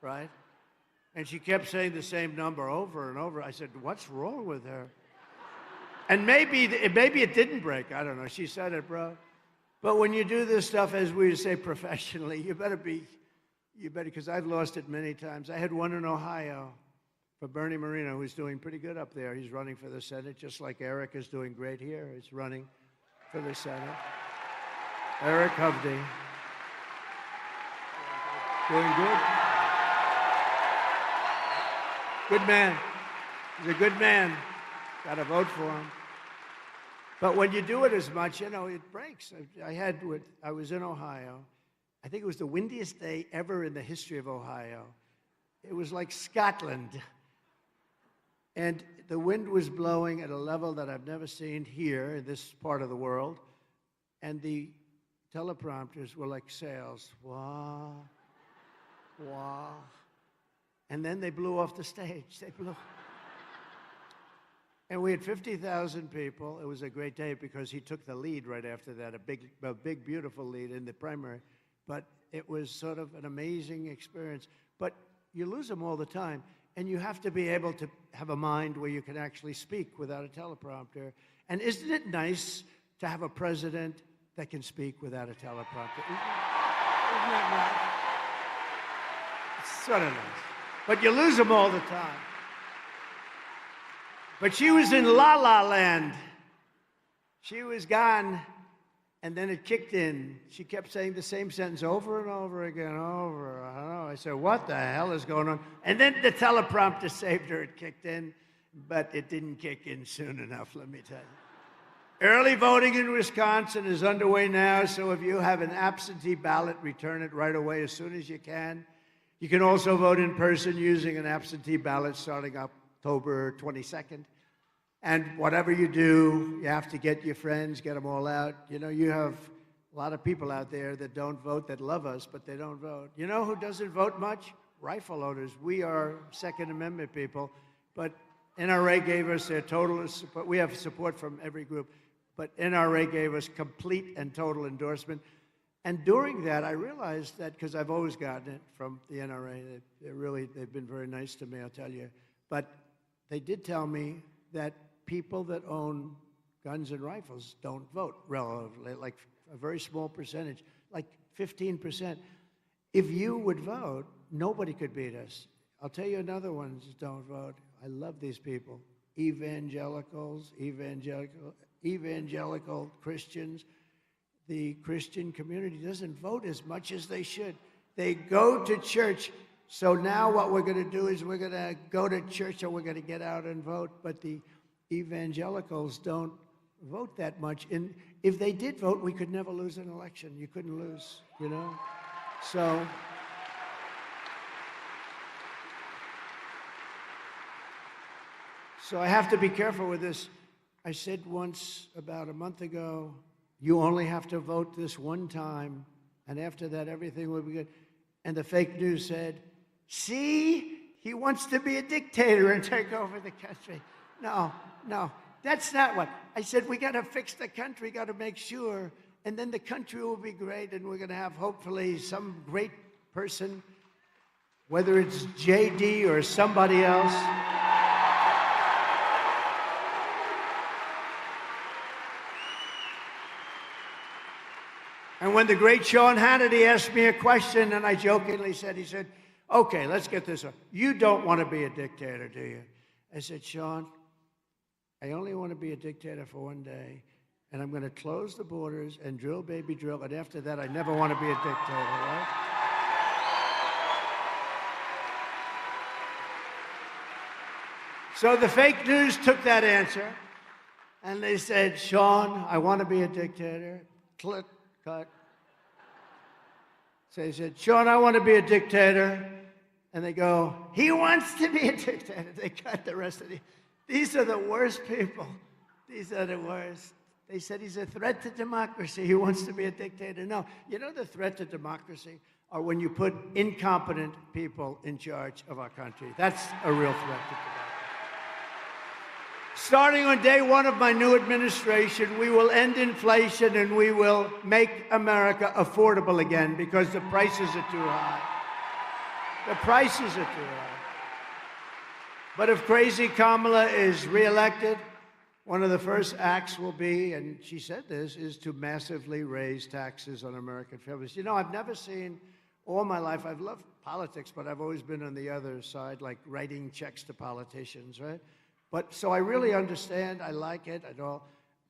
right? And she kept saying the same number over and over. I said, what's wrong with her? And maybe it didn't break. I don't know. She said it, bro. But when you do this stuff, as we say professionally, you better, because I've lost it many times. I had one in Ohio for Bernie Moreno, who's doing pretty good up there. He's running for the Senate, just like Eric is doing great here. He's running for the Senate. Eric Hovde. Doing good. Good man. He's a good man. Got to vote for him. But when you do it as much, you know, it breaks. I was in Ohio. I think it was the windiest day ever in the history of Ohio. It was like Scotland. And the wind was blowing at a level that I've never seen here in this part of the world. And the teleprompters were like sails. Wah, wah. And then they blew off the stage. They blew. And we had 50,000 people. It was a great day because he took the lead right after that, a big, beautiful lead in the primary. But it was sort of an amazing experience. But you lose them all the time. And you have to be able to have a mind where you can actually speak without a teleprompter. And isn't it nice to have a president that can speak without a teleprompter? Isn't that nice? It's sort of nice. But you lose them all the time. But she was in La La Land. She was gone, and then it kicked in. She kept saying the same sentence over and over again, over. I don't know. I said, what the hell is going on? And then the teleprompter saved her. It kicked in, but it didn't kick in soon enough, let me tell you. Early voting in Wisconsin is underway now, so if you have an absentee ballot, return it right away as soon as you can. You can also vote in person using an absentee ballot starting October 22nd. And whatever you do, you have to get your friends, get them all out. You know, you have a lot of people out there that don't vote, that love us, but they don't vote. You know who doesn't vote much? Rifle owners. We are Second Amendment people, but NRA gave us their total support. We have support from every group, but NRA gave us complete and total endorsement. And during that, I realized that, because I've always gotten it from the NRA, they've been very nice to me, I'll tell you. But they did tell me that people that own guns and rifles don't vote relatively, like a very small percentage, like 15%. If you would vote, nobody could beat us. I'll tell you another one that don't vote. I love these people. Evangelicals, evangelical Christians. The Christian community doesn't vote as much as they should. They go to church. So now what we're going to do is we're going to go to church, or we're going to get out and vote. But the evangelicals don't vote that much. And if they did vote, we could never lose an election. You couldn't lose, you know? So I have to be careful with this. I said once about a month ago, you only have to vote this one time, and after that, everything will be good. And the fake news said, see, he wants to be a dictator and take over the country. No, that's not what. I said, we got to fix the country, got to make sure, and then the country will be great, and we're going to have, hopefully, some great person, whether it's JD or somebody else. And when the great Sean Hannity asked me a question, and I jokingly said, he said, okay, let's get this up. You don't want to be a dictator, do you? I said, Sean, I only want to be a dictator for one day, and I'm going to close the borders and drill, baby, drill, and after that, I never want to be a dictator, right? So the fake news took that answer, and they said, Sean, I want to be a dictator. Click. Cut. So he said, Sean, I want to be a dictator. And they go, he wants to be a dictator. They cut the rest of the. These are the worst people. These are the worst. They said he's a threat to democracy. He wants to be a dictator. No, you know the threat to democracy are when you put incompetent people in charge of our country. That's a real threat to democracy. Starting on day one of my new administration, we will end inflation and we will make America affordable again because the prices are too high. The prices are too high. But if crazy Kamala is reelected, one of the first acts will be, and she said this, is to massively raise taxes on American families. You know, I've never seen, all my life, I've loved politics, but I've always been on the other side, like writing checks to politicians, right? But so I really understand, I like it, I know,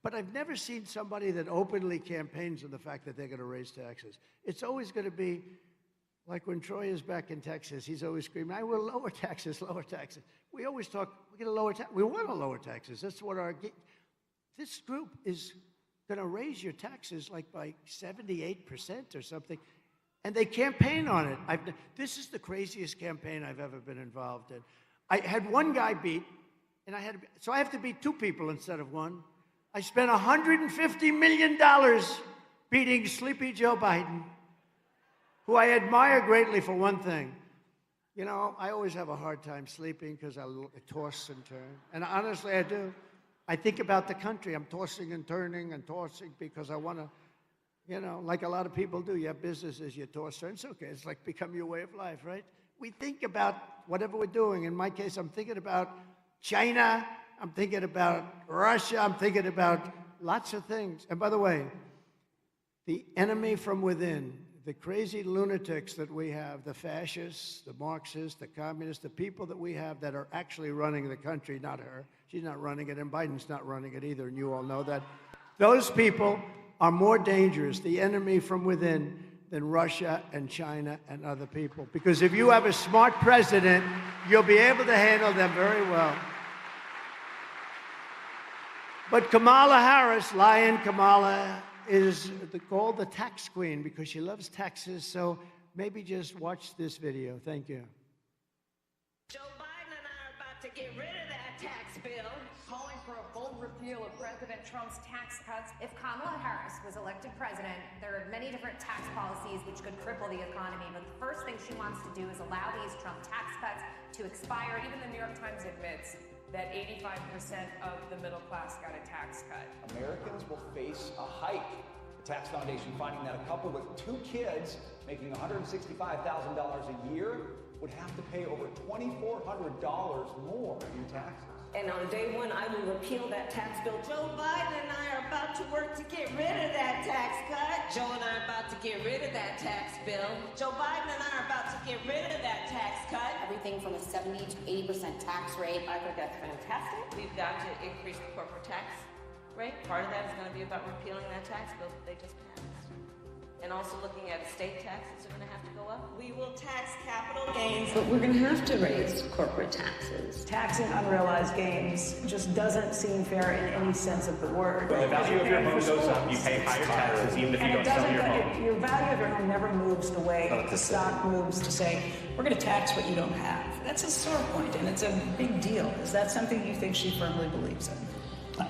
but I've never seen somebody that openly campaigns on the fact that they're going to raise taxes. It's always going to be, like when Troy is back in Texas, he's always screaming, I will lower taxes, lower taxes. We always talk, we're going to lower taxes. We want to lower taxes. That's what this group is going to raise your taxes like by 78% or something. And they campaign on it. This is the craziest campaign I've ever been involved in. I had one guy beat, and so I have to beat two people instead of one. I spent $150 million beating sleepy Joe Biden, who I admire greatly for one thing. You know, I always have a hard time sleeping because I toss and turn. And honestly, I do. I think about the country. I'm tossing and turning and tossing because I want to, you know, like a lot of people do. You have businesses, you toss, turn. It's okay. It's like become your way of life, right? We think about whatever we're doing. In my case, I'm thinking about China. I'm thinking about Russia. I'm thinking about lots of things. And by the way, the enemy from within, the crazy lunatics that we have, the fascists, the Marxists, the communists, the people that we have that are actually running the country, not her. She's not running it, and Biden's not running it either, and you all know that. Those people are more dangerous, the enemy from within, than Russia and China and other people. Because if you have a smart president, you'll be able to handle them very well. But Kamala Harris, Lion Kamala, is called the tax queen because she loves taxes. So maybe just watch this video. Thank you. Joe Biden and I are about to get rid of that tax bill. Calling for a bold repeal of President Trump's tax cuts. If Kamala Harris was elected president, there are many different tax policies which could cripple the economy. But the first thing she wants to do is allow these Trump tax cuts to expire. Even the New York Times admits that 85% of the middle class got a tax cut. Americans will face a hike. The Tax Foundation finding that a couple with 2 kids making $165,000 a year would have to pay over $2,400 more in taxes. And on day one, I will repeal that tax bill. Joe Biden and I are about to work to get rid of that tax cut. Joe and I are about to get rid of that tax bill. Joe Biden and I are about to get rid of that tax cut. Everything from a 70 to 80% tax rate. I think that's fantastic. We've got to increase the corporate tax rate. Part of that is going to be about repealing that tax bill that they just passed. And also looking at estate taxes are going to have to go up. We will tax capital gains, but we're going to have to raise corporate taxes. Taxing unrealized gains just doesn't seem fair in any sense of the word. When the value of your home goes up, you pay higher taxes even if you don't sell your home. Your value of your home never moves the way the stock moves to say, we're going to tax what you don't have. That's a sore point, and it's a big deal. Is that something you think she firmly believes in?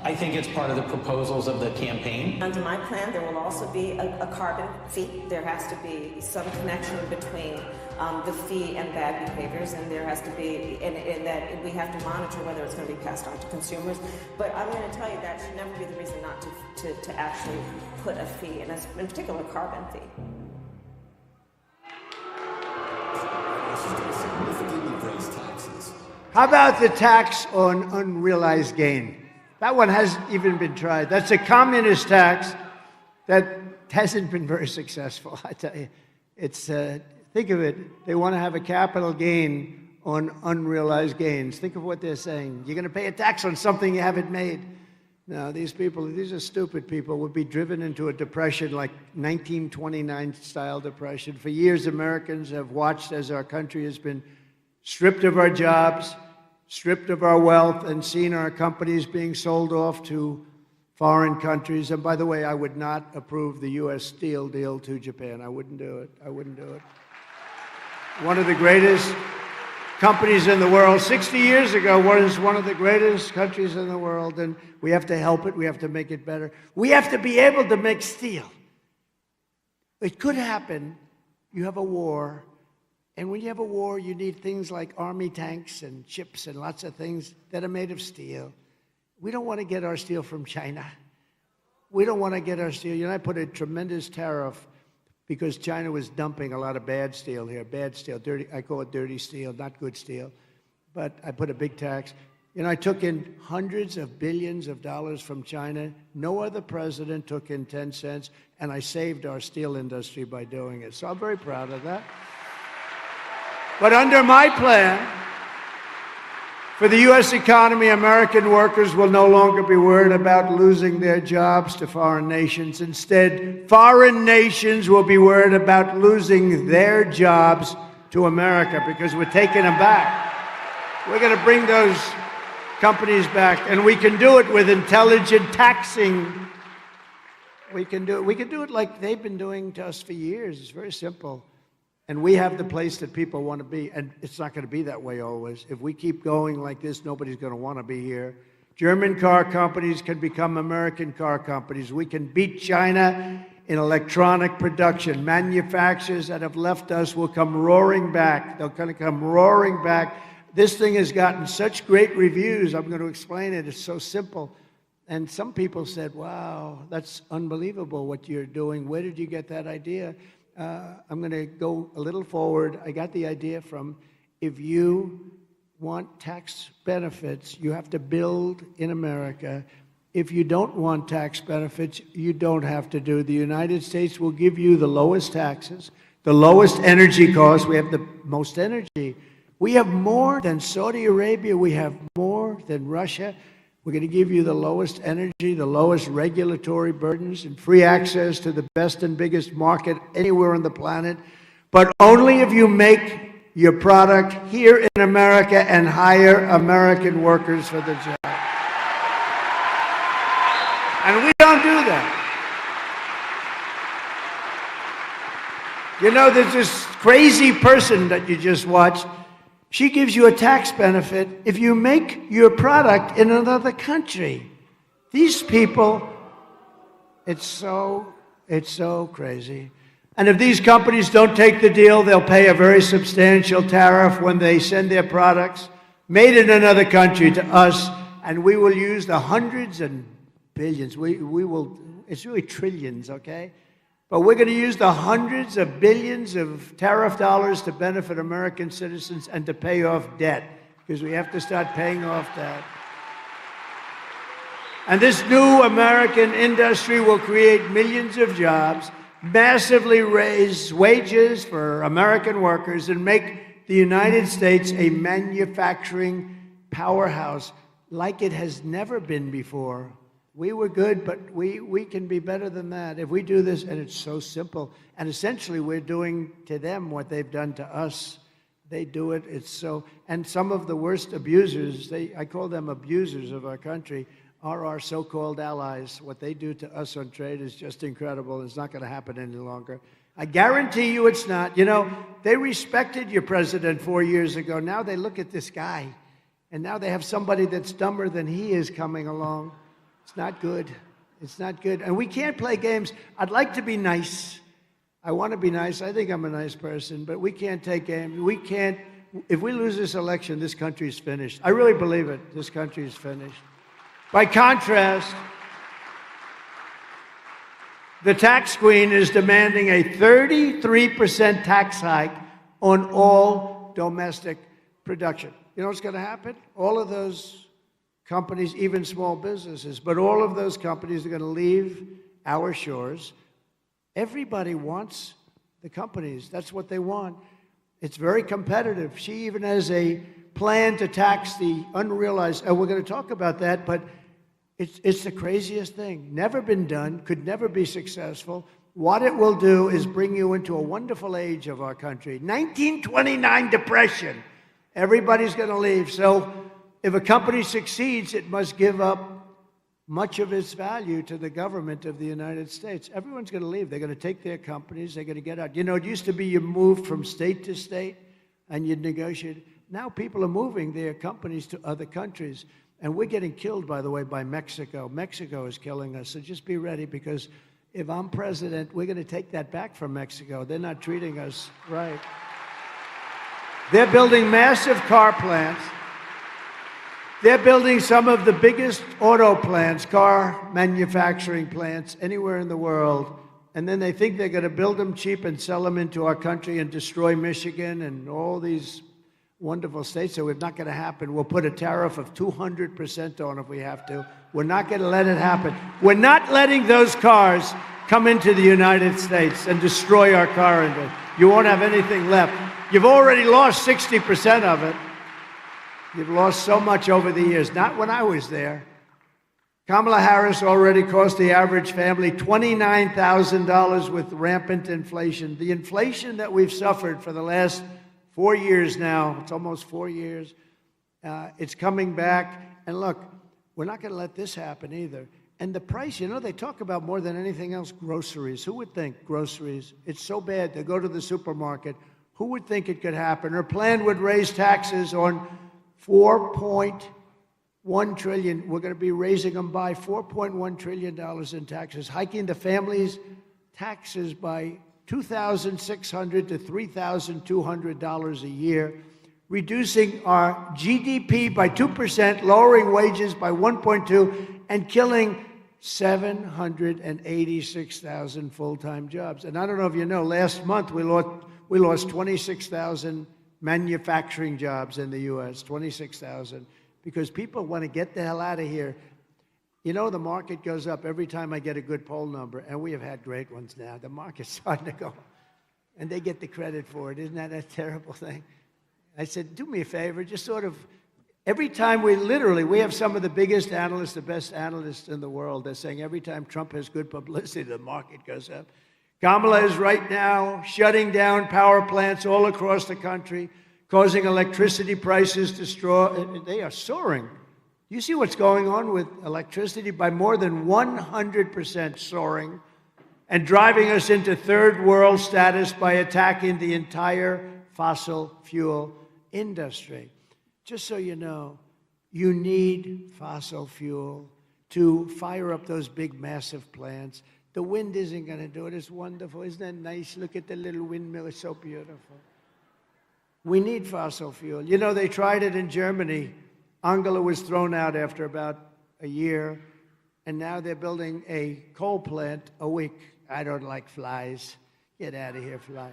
I think it's part of the proposals of the campaign. Under my plan, there will also be a carbon fee. There has to be some connection between the fee and bad behaviors, and there has to be, in that we have to monitor whether it's going to be passed on to consumers. But I'm going to tell you that should never be the reason not to actually put a fee, and in particular, a carbon fee. How about the tax on unrealized gain? That one hasn't even been tried. That's a communist tax that hasn't been very successful, I tell you. It's, think of it, they want to have a capital gain on unrealized gains. Think of what they're saying. You're going to pay a tax on something you haven't made. No, these people, these are stupid people, would be driven into a depression like 1929-style depression. For years, Americans have watched as our country has been stripped of our jobs, stripped of our wealth, and seen our companies being sold off to foreign countries. And by the way, I would not approve the U.S. steel deal to Japan. I wouldn't do it. I wouldn't do it. One of the greatest companies in the world, 60 years ago, was one of the greatest countries in the world, and we have to help it. We have to make it better. We have to be able to make steel. It could happen. You have a war. And when you have a war, you need things like army tanks and ships and lots of things that are made of steel. We don't want to get our steel from China. We don't want to get our steel. You know, I put a tremendous tariff because China was dumping a lot of bad steel here, bad steel, dirty, I call it dirty steel, not good steel. But I put a big tax. You know, I took in hundreds of billions of dollars from China. No other president took in 10 cents, and I saved our steel industry by doing it. So I'm very proud of that. But under my plan, for the U.S. economy, American workers will no longer be worried about losing their jobs to foreign nations. Instead, foreign nations will be worried about losing their jobs to America because we're taking them back. We're going to bring those companies back, and we can do it with intelligent taxing. We can do it like they've been doing to us for years. It's very simple. And we have the place that people want to be, and it's not going to be that way always. If we keep going like this, nobody's going to want to be here. German car companies can become American car companies. We can beat China in electronic production. Manufacturers that have left us will come roaring back. They're going to come roaring back. This thing has gotten such great reviews. I'm going to explain it. It's so simple. And some people said, wow, that's unbelievable what you're doing. Where did you get that idea? I'm going to go a little forward. I got the idea from, if you want tax benefits, you have to build in America. If you don't want tax benefits, you don't have to do. The United States will give you the lowest taxes, the lowest energy costs. We have the most energy. We have more than Saudi Arabia. We have more than Russia. We're going to give you the lowest energy, the lowest regulatory burdens, and free access to the best and biggest market anywhere on the planet. But only if you make your product here in America and hire American workers for the job. And we don't do that. You know, there's this crazy person that you just watched. She gives you a tax benefit if you make your product in another country. These people, it's so crazy. And if these companies don't take the deal, they'll pay a very substantial tariff when they send their products made in another country to us, and we will use the hundreds and billions. We will, it's really trillions, okay? But we're going to use the hundreds of billions of tariff dollars to benefit American citizens and to pay off debt, because we have to start paying off debt. And this new American industry will create millions of jobs, massively raise wages for American workers, and make the United States a manufacturing powerhouse like it has never been before. We were good, but we can be better than that. If we do this, and it's so simple, and essentially we're doing to them what they've done to us. They do it, it's so, and some of the worst abusers, I call them abusers of our country, are our so-called allies. What they do to us on trade is just incredible. It's not going to happen any longer. I guarantee you it's not. You know, they respected your president 4 years ago. Now they look at this guy, and now they have somebody that's dumber than he is coming along. It's not good. It's not good. And we can't play games. I'd like to be nice. I want to be nice. I think I'm a nice person, but we can't take games. We can't. If we lose this election, this country's finished. I really believe it. This country's finished. By contrast, the tax queen is demanding a 33% tax hike on all domestic production. You know what's going to happen? All of those companies, even small businesses, but all of those companies are going to leave our shores. Everybody wants the companies. That's what they want. It's very competitive. She even has a plan to tax the unrealized, and we're going to talk about that, but it's the craziest thing. Never been done, could never be successful. What it will do is bring you into a wonderful age of our country. 1929 depression. Everybody's going to leave. So if a company succeeds, it must give up much of its value to the government of the United States. Everyone's going to leave. They're going to take their companies. They're going to get out. You know, it used to be you moved from state to state and you'd negotiate. Now people are moving their companies to other countries. And we're getting killed, by the way, by Mexico. Mexico is killing us. So just be ready, because if I'm president, we're going to take that back from Mexico. They're not treating us right. They're building massive car plants. They're building some of the biggest auto plants, car manufacturing plants anywhere in the world And then they think they're going to build them cheap and sell them into our country and destroy Michigan and all these wonderful states. So it's not going to happen. We'll put a tariff of 200% on if we have to. We're not going to let it happen. We're not letting those cars come into the United States and destroy our car industry. You won't have anything left. You've already lost 60% of it. You've lost so much over the years. Not when I was there. Kamala Harris already cost the average family $29,000 with rampant inflation. The inflation that we've suffered for the last 4 years now, it's almost 4 years, it's coming back. And look, we're not going to let this happen either. And the price, you know, they talk about more than anything else, groceries. Who would think groceries? It's so bad to go to the supermarket. Who would think it could happen? Her plan would raise taxes on $4.1 trillion. We're going to be raising them by $4.1 trillion in taxes, hiking the families' taxes by $2,600 to $3,200 a year, reducing our GDP by 2%, lowering wages by 1.2%, and killing 786,000 full-time jobs. And I don't know if you know, last month we lost 26,000 manufacturing jobs in the U.S., 26,000, because people want to get the hell out of here. You know, the market goes up every time I get a good poll number, and we have had great ones now. The market's starting to go, and they get the credit for it. Isn't that a terrible thing? I said, do me a favor, just sort of, every time we have some of the biggest analysts, the best analysts in the world. They're saying every time Trump has good publicity, the market goes up. Kamala is right now shutting down power plants all across the country, causing electricity prices to they are soaring. You see what's going on with electricity? By more than 100% soaring, and driving us into third world status by attacking the entire fossil fuel industry. Just so you know, you need fossil fuel to fire up those big, massive plants. The wind isn't going to do it. It's wonderful. Isn't that nice? Look at the little windmill. It's so beautiful. We need fossil fuel. You know, they tried it in Germany. Angela was thrown out after about a year, and now they're building a coal plant a week. I don't like flies. Get out of here, fly.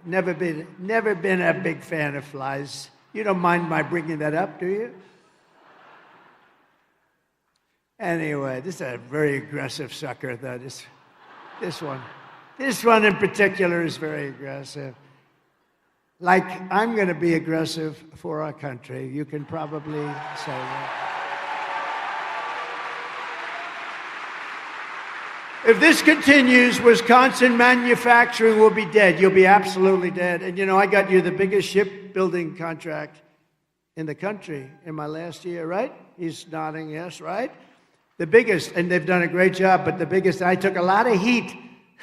Never been a big fan of flies. You don't mind my bringing that up, do you? Anyway, this is a very aggressive sucker, though. This one in particular is very aggressive. Like, I'm going to be aggressive for our country. You can probably say that. If this continues, Wisconsin manufacturing will be dead. You'll be absolutely dead. And you know, I got you the biggest shipbuilding contract in the country in my last year, right? He's nodding yes, right? The biggest, and they've done a great job, but the biggest, I took a lot of heat.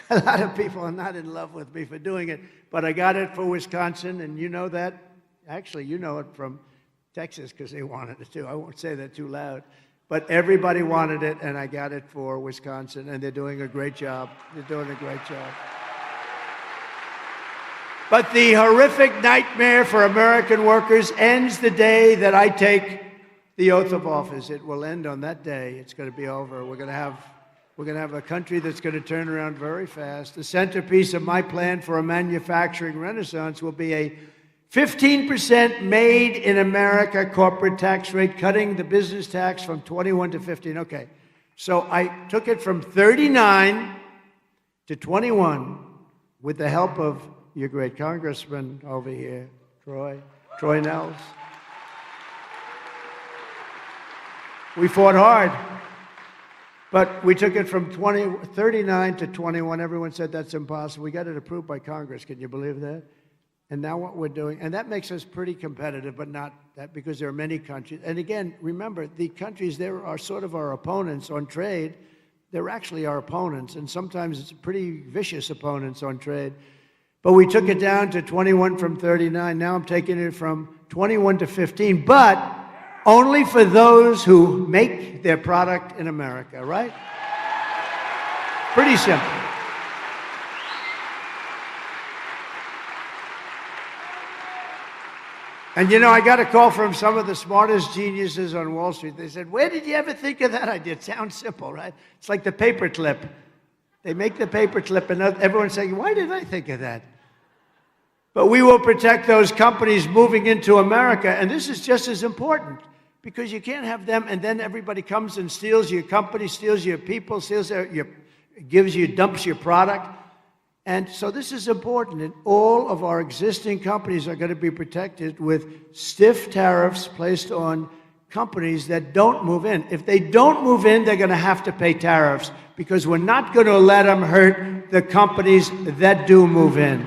A lot of people are not in love with me for doing it, but I got it for Wisconsin, and you know that. Actually, you know it from Texas because they wanted it too. I won't say that too loud. But everybody wanted it, and I got it for Wisconsin, and they're doing a great job. They're doing a great job. But the horrific nightmare for American workers ends the day that I take the oath of office. It will end on that day. It's going to be over. We're going to have a country that's going to turn around very fast. The centerpiece of my plan for a manufacturing renaissance will be a 15% made in America corporate tax rate, cutting the business tax from 21 to 15. Okay, so I took it from 39 to 21 with the help of your great congressman over here, Troy Nels. We fought hard, but we took it from 39 to 21. Everyone said that's impossible. We got it approved by Congress. Can you believe that? And now what we're doing, and that makes us pretty competitive, but not that, because there are many countries. And again, remember, the countries there are sort of our opponents on trade. They're actually our opponents, and sometimes it's pretty vicious opponents on trade. But we took it down to 21 from 39. Now I'm taking it from 21 to 15, but only for those who make their product in America, right? Pretty simple. And you know, I got a call from some of the smartest geniuses on Wall Street. They said, where did you ever think of that idea? It sounds simple, right? It's like the paperclip. They make the paperclip, and everyone's saying, why did I think of that? But we will protect those companies moving into America, and this is just as important, because you can't have them, and then everybody comes and steals your company, steals your people, dumps your product. And so this is important, and all of our existing companies are going to be protected with stiff tariffs placed on companies that don't move in. If they don't move in, they're going to have to pay tariffs, because we're not going to let them hurt the companies that do move in.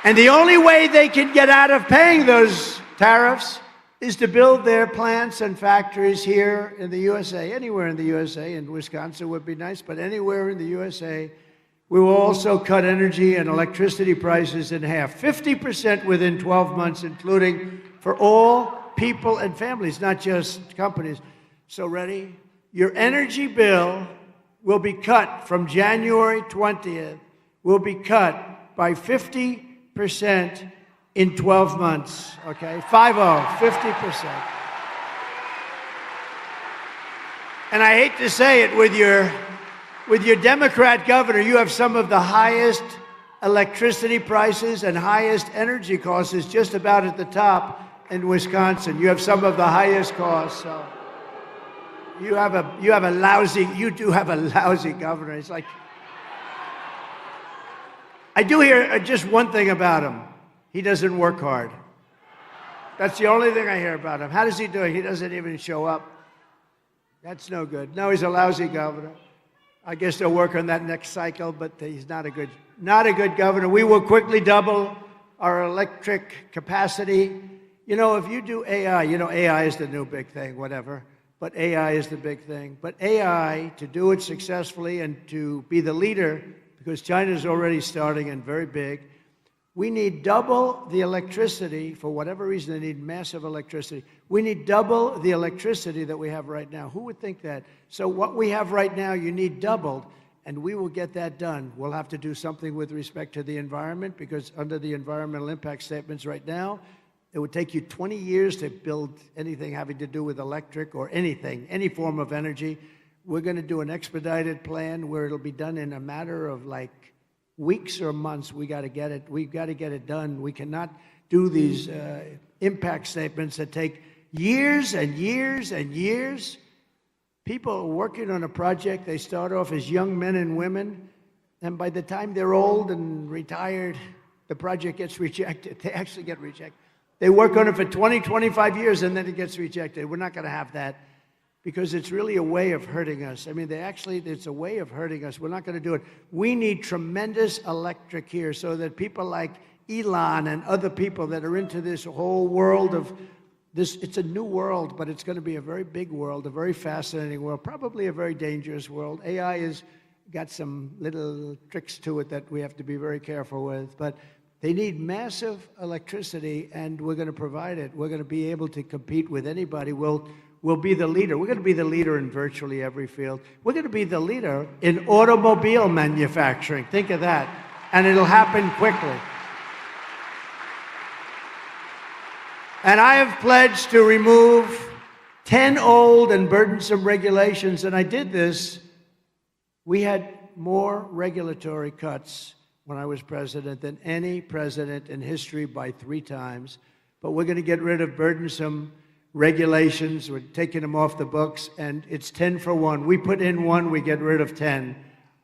And the only way they can get out of paying those tariffs is to build their plants and factories here in the USA, anywhere in the USA, and Wisconsin would be nice, but anywhere in the USA. We will also cut energy and electricity prices in half, 50% within 12 months, including for all people and families, not just companies. So ready? Your energy bill will be cut from January 20th, will be cut by 50% in 12 months, okay? 50%. And I hate to say it, with your Democrat governor, you have some of the highest electricity prices and highest energy costs, is just about at the top in Wisconsin. You have some of the highest costs, so you do have a lousy governor. It's like, I do hear just one thing about him. He doesn't work hard. That's the only thing I hear about him. How does he do it? He doesn't even show up. That's no good. No, he's a lousy governor. I guess they'll work on that next cycle, but he's not a good governor. We will quickly double our electric capacity. You know, if you do AI, AI is the new big thing, whatever, but AI is the big thing. But AI, to do it successfully and to be the leader, because China's already starting and very big, we need double the electricity. For whatever reason, they need massive electricity. We need double the electricity that we have right now. Who would think that? So what we have right now, you need doubled, and we will get that done. We'll have to do something with respect to the environment, because under the environmental impact statements right now, it would take you 20 years to build anything having to do with electric or anything, any form of energy. We're going to do an expedited plan where it'll be done in a matter of like weeks or months. We've got to get it done. We cannot do these impact statements that take years and years and years. People are working on a project. They start off as young men and women, and by the time they're old and retired, the project gets rejected. They actually get rejected. They work on it for 20, 25 years, and then it gets rejected. We're not going to have that, because it's really a way of hurting us. I mean, it's a way of hurting us. We're not going to do it. We need tremendous electric here, so that people like Elon and other people that are into this whole world of this, it's a new world, but it's going to be a very big world, a very fascinating world, probably a very dangerous world. AI has got some little tricks to it that we have to be very careful with, but they need massive electricity, and we're going to provide it. We're going to be able to compete with anybody. We'll be the leader. We're going to be the leader in virtually every field. We're going to be the leader in automobile manufacturing. Think of that. And it'll happen quickly. And I have pledged to remove 10 old and burdensome regulations, and I did this. We had more regulatory cuts when I was president than any president in history by 3 times. But we're going to get rid of burdensome regulations. We're taking them off the books, and it's 10 for 1. We put in 1, we get rid of 10,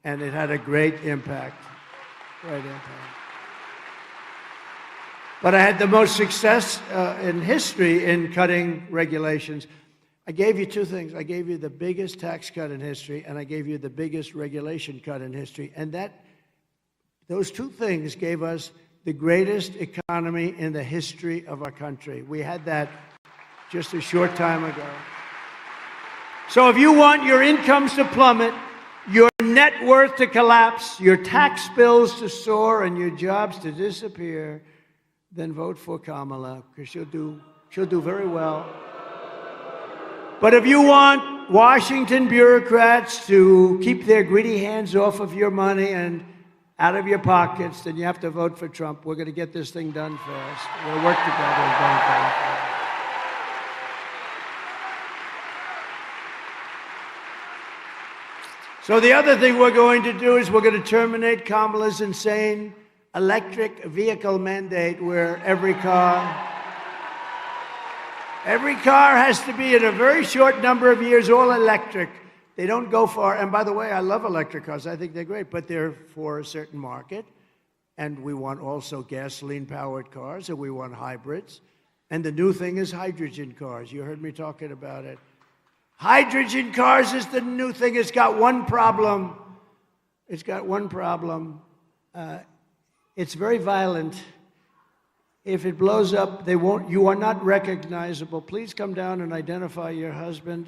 and it had a great impact. Great impact. But I had the most success in history in cutting regulations. I gave you 2 things. I gave you the biggest tax cut in history, and I gave you the biggest regulation cut in history. And those 2 things gave us the greatest economy in the history of our country. We had that just a short time ago. So if you want your incomes to plummet, your net worth to collapse, your tax bills to soar, and your jobs to disappear, then vote for Kamala, because she'll do very well. But if you want Washington bureaucrats to keep their greedy hands off of your money and out of your pockets, then you have to vote for Trump. We're going to get this thing done fast. We'll work together and So the other thing we're going to do is we're going to terminate Kamala's insane electric vehicle mandate where every car has to be in a very short number of years all electric. They don't go far. And by the way, I love electric cars. I think they're great, but they're for a certain market. And we want also gasoline-powered cars, and we want hybrids. And the new thing is hydrogen cars. You heard me talking about it. Hydrogen cars is the new thing. It's got one problem. It's got one problem. It's very violent. If it blows up, they won't. You are not recognizable. Please come down and identify your husband.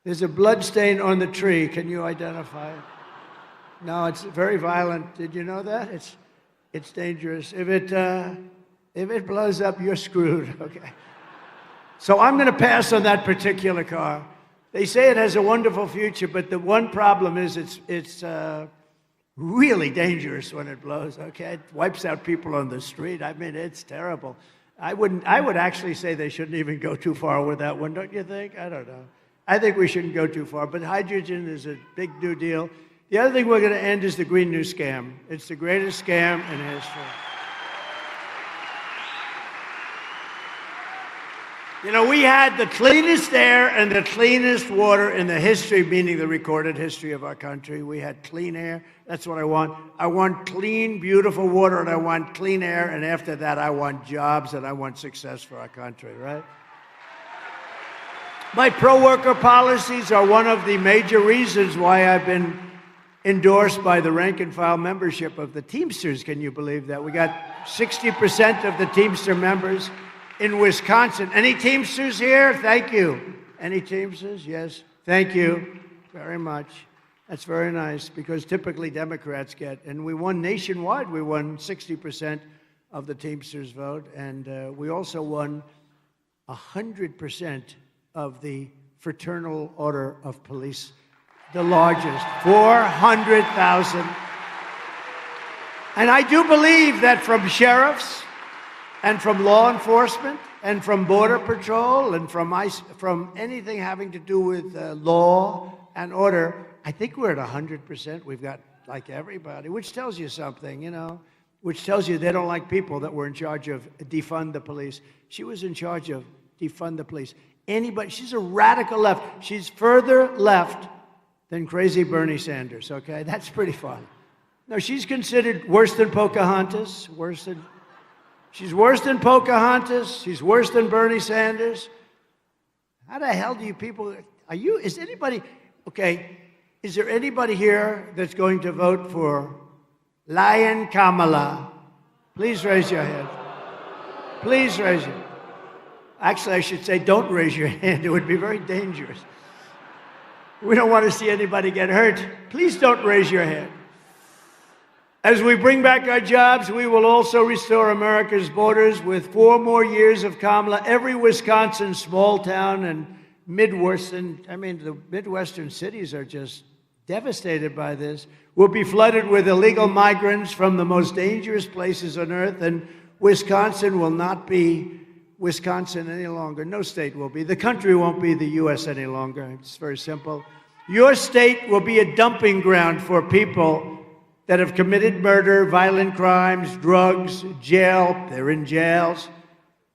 There's a blood stain on the tree. Can you identify it? No, it's very violent. Did you know that? It's dangerous. If it blows up, you're screwed. Okay. So I'm going to pass on that particular car. They say it has a wonderful future, but the one problem is it's really dangerous when it blows. Okay, it wipes out people on the street. I mean, it's terrible. I would actually say they shouldn't even go too far with that one, don't you think? I don't know. I think we shouldn't go too far, but hydrogen is a big new deal. The other thing we're going to end is the Green New Scam. It's the greatest scam in history. You know, we had the cleanest air and the cleanest water in the history, meaning the recorded history of our country. We had clean air. That's what I want. I want clean, beautiful water, and I want clean air, and after that, I want jobs, and I want success for our country, right? My pro-worker policies are one of the major reasons why I've been endorsed by the rank-and-file membership of the Teamsters. Can you believe that? We got 60% of the Teamster members in Wisconsin. Any Teamsters here? Thank you. Any Teamsters? Yes. Thank you very much. That's very nice, because typically Democrats get, and we won nationwide. We won 60% of the Teamsters vote, and we also won 100% of the Fraternal Order of Police, the largest, 400,000. And I do believe that from sheriffs and from law enforcement and from Border Patrol and from ICE, from anything having to do with law and order, I think we're at 100%. We've got like everybody, which tells you something, you know, which tells you they don't like people that were in charge of defund the police. She was in charge of defund the police. Anybody, she's a radical left. She's further left than crazy Bernie Sanders, okay? That's pretty fun. No, she's considered worse than Pocahontas, she's worse than Pocahontas, she's worse than Bernie Sanders. How the hell do you people, is there anybody here that's going to vote for Lion Kamala? Please raise your hand. Please raise your hand. Actually, I should say, don't raise your hand. It would be very dangerous. We don't want to see anybody get hurt. Please don't raise your hand. As we bring back our jobs, we will also restore America's borders with 4 more years of Kamala. Every Wisconsin small town and Midwestern, the Midwestern cities are just devastated by this. We'll be flooded with illegal migrants from the most dangerous places on earth, and Wisconsin will not be Wisconsin any longer. No state will be. The country won't be the U.S. any longer. It's very simple. Your state will be a dumping ground for people that have committed murder, violent crimes, drugs, jail. They're in jails.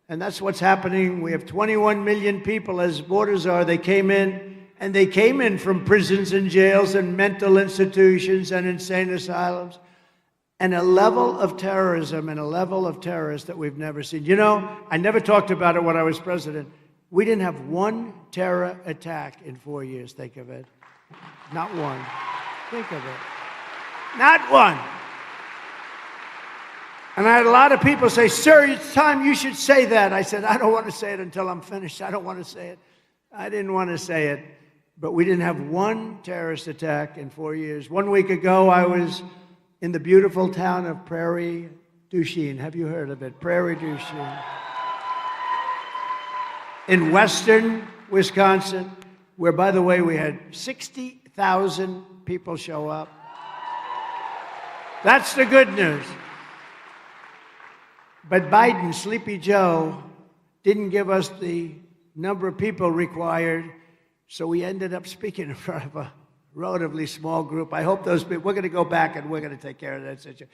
And that's what's happening. We have 21 million people, as borders are. They came in, and they came in from prisons and jails and mental institutions and insane asylums. And a level of terrorism and a level of terrorists that we've never seen. You know, I never talked about it when I was president. We didn't have one terror attack in 4 years. Think of it. Not one. Think of it. Not one. And I had a lot of people say, sir, it's time you should say that. I said, I don't want to say it until I'm finished. I don't want to say it. I didn't want to say it. But we didn't have one terrorist attack in 4 years. 1 week ago, I was in the beautiful town of Prairie du Chien. Have you heard of it? Prairie du Chien. In western Wisconsin, where, by the way, we had 60,000 people show up. That's the good news. But Biden, Sleepy Joe, didn't give us the number of people required, So we ended up speaking in front of a relatively small group. I hope those people, we're going to go back and we're going to take care of that situation.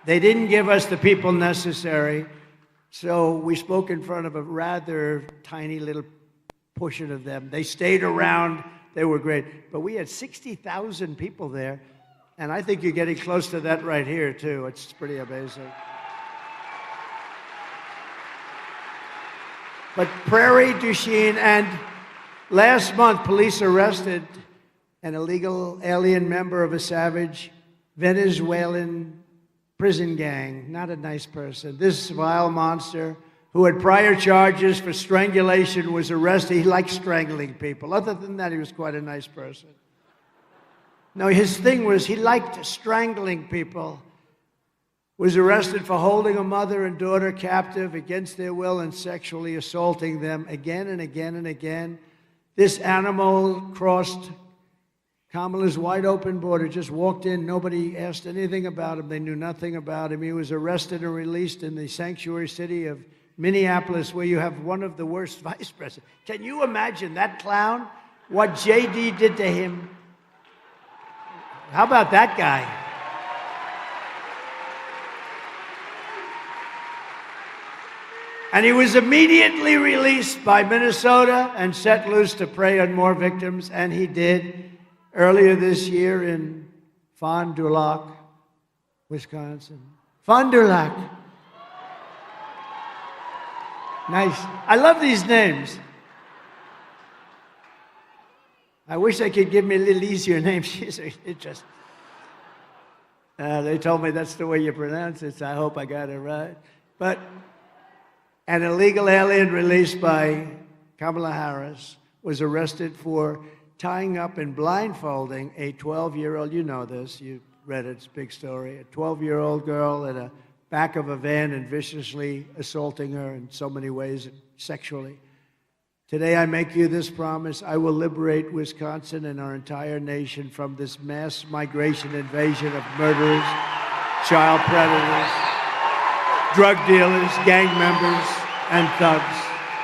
They didn't give us the people necessary, so we spoke in front of a rather tiny little portion of them. They stayed around. They were great. But we had 60,000 people there, and I think you're getting close to that right here, too. It's pretty amazing. But Prairie du Chien, and last month, police arrested an illegal alien member of a savage Venezuelan prison gang. Not a nice person. This vile monster, who had prior charges for strangulation, was arrested. He liked strangling people. Other than that, he was quite a nice person. No, his thing was he liked strangling people. Was arrested for holding a mother and daughter captive against their will and sexually assaulting them again and again and again. This animal crossed Kamala's wide open border, just walked in. Nobody asked anything about him. They knew nothing about him. He was arrested and released in the sanctuary city of Minneapolis, where you have one of the worst vice presidents. Can you imagine that clown? What JD did to him? How about that guy? And he was immediately released by Minnesota and set loose to prey on more victims, and he did. Earlier this year in Fond du Lac, Wisconsin. Fond du Lac. Nice. I love these names. I wish they could give me a little easier names. It just. They told me that's the way you pronounce it, so I hope I got it right. But an illegal alien released by Kamala Harris was arrested for tying up and blindfolding a 12-year-old, you know this, you read it, it's a big story, a 12-year-old girl in the back of a van and viciously assaulting her in so many ways sexually. Today I make you this promise: I will liberate Wisconsin and our entire nation from this mass migration invasion of murderers, child predators, drug dealers, gang members, and thugs.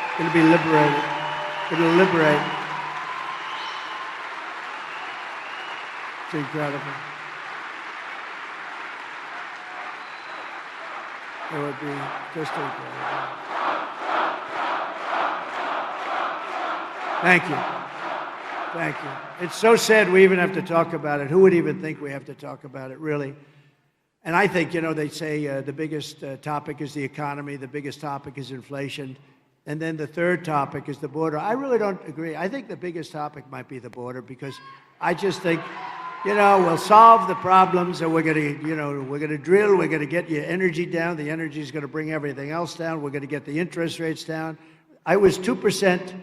It's going to be liberated. It'll liberate. It's incredible. It would be just incredible. Thank you. Thank you. It's so sad we even have to talk about it. Who would even think we have to talk about it, really? And I think, you know, they say the biggest topic is the economy, the biggest topic is inflation, and then the third topic is the border. I really don't agree. I think the biggest topic might be the border, because I just think, you know, we'll solve the problems, and we're going to, you know, we're going to drill, we're going to get your energy down. The energy is going to bring everything else down. We're going to get the interest rates down. I was 2%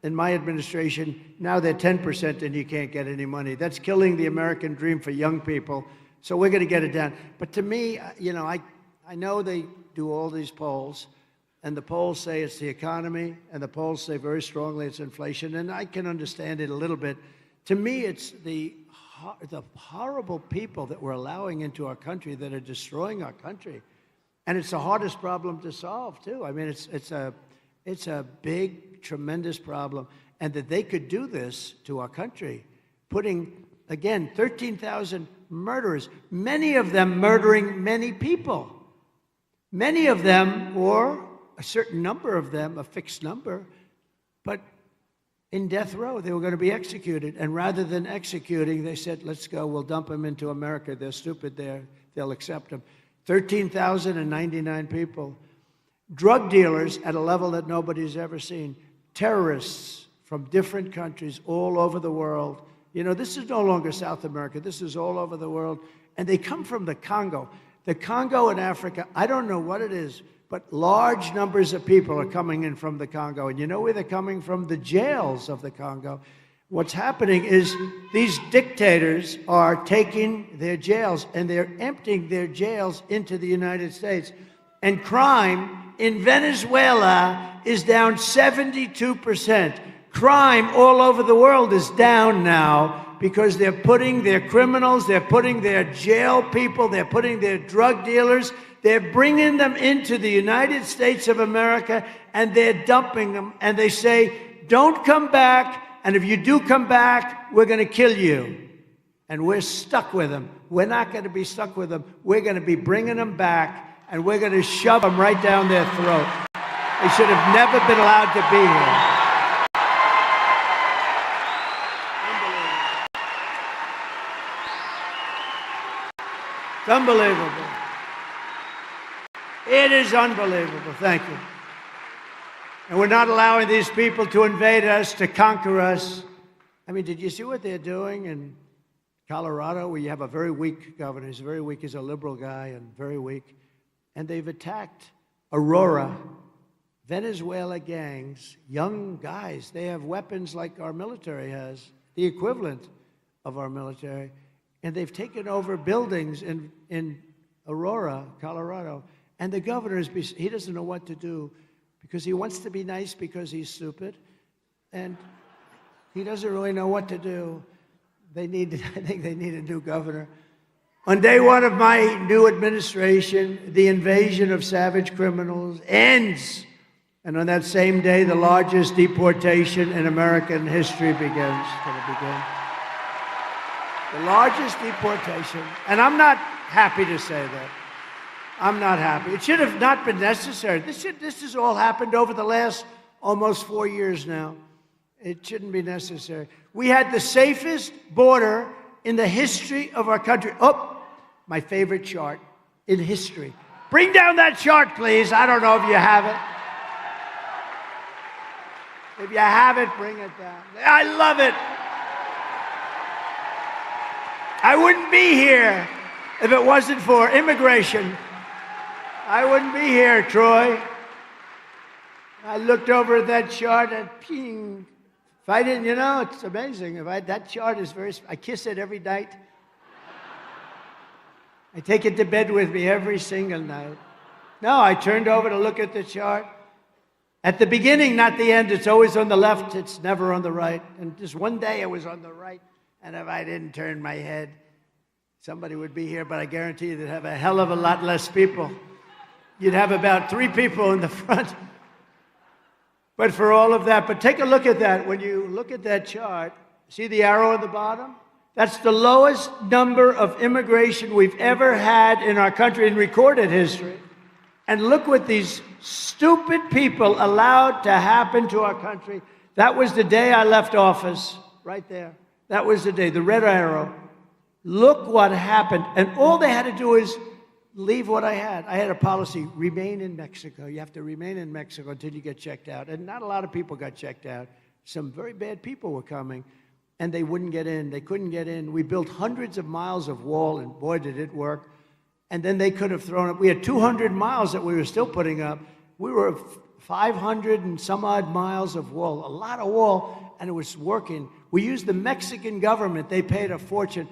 in my administration. Now they're 10%, and you can't get any money. That's killing the American dream for young people. So we're going to get it down. But to me, you know, I know they do all these polls, and the polls say it's the economy, and the polls say very strongly it's inflation, and I can understand it a little bit. To me, it's the horrible people that we're allowing into our country that are destroying our country. And it's the hardest problem to solve, too. I mean, it's a big, tremendous problem. And that they could do this to our country, putting, again, 13,000 murderers, many of them murdering many people. Many of them, or a certain number of them, a fixed number, but in death row, they were going to be executed. And rather than executing, they said, let's go, we'll dump them into America. They're stupid there. They'll accept them. 13,099 people. Drug dealers at a level that nobody's ever seen. Terrorists from different countries all over the world. You know, this is no longer South America. This is all over the world. And they come from the Congo. The Congo in Africa, I don't know what it is, but large numbers of people are coming in from the Congo. And you know where they're coming from? The jails of the Congo. What's happening is these dictators are taking their jails and they're emptying their jails into the United States. And crime in Venezuela is down 72%. Crime all over the world is down now because they're putting their criminals, they're putting their jail people, they're putting their drug dealers, they're bringing them into the United States of America, and they're dumping them. And they say, don't come back. and if you do come back, we're going to kill you. And we're stuck with them. We're not going to be stuck with them. We're going to be bringing them back, and we're going to shove them right down their throat. They should have never been allowed to be here. It's unbelievable. It is unbelievable. Thank you. And we're not allowing these people to invade us, to conquer us. I mean, did you see what they're doing in Colorado, where you have a very weak governor? He's very weak. He's a liberal guy and very weak. And they've attacked Aurora, Venezuela gangs, young guys. They have weapons like our military has, the equivalent of our military. And they've taken over buildings in Aurora, Colorado. And the governor, he doesn't know what to do because he wants to be nice because he's stupid. And he doesn't really know what to do. I think they need a new governor. On day one of my new administration, the invasion of savage criminals ends. And on that same day, the largest deportation in American history begins. The largest deportation. And I'm not happy to say that. I'm not happy. It should have not been necessary. This has all happened over the last almost 4 years now. It shouldn't be necessary. We had the safest border in the history of our country. Oh, my favorite chart in history. Bring down that chart, please. I don't know if you have it. If you have it, bring it down. I love it. I wouldn't be here if it wasn't for immigration. I wouldn't be here, Troy. I looked over at that chart and ping. If I didn't, it's amazing. That chart is I kiss it every night. I take it to bed with me every single night. No, I turned over to look at the chart. At the beginning, not the end. It's always on the left. It's never on the right. And just one day it was on the right. And if I didn't turn my head, somebody would be here. But I guarantee you they'd have a hell of a lot less people. You'd have about 3 people in the front. But for all of that, but take a look at that. When you look at that chart, see the arrow at the bottom? That's the lowest number of immigration we've ever had in our country in recorded history. And look what these stupid people allowed to happen to our country. That was the day I left office, right there. That was the day, the red arrow. Look what happened. And all they had to do is leave what I had. I had a policy, remain in Mexico. You have to remain in Mexico until you get checked out. And not a lot of people got checked out. Some very bad people were coming, and they wouldn't get in. They couldn't get in. We built hundreds of miles of wall, and boy, did it work. And then they could have thrown up. We had 200 miles that we were still putting up. We were 500 and some odd miles of wall, a lot of wall, and it was working. We used the Mexican government. They paid a fortune.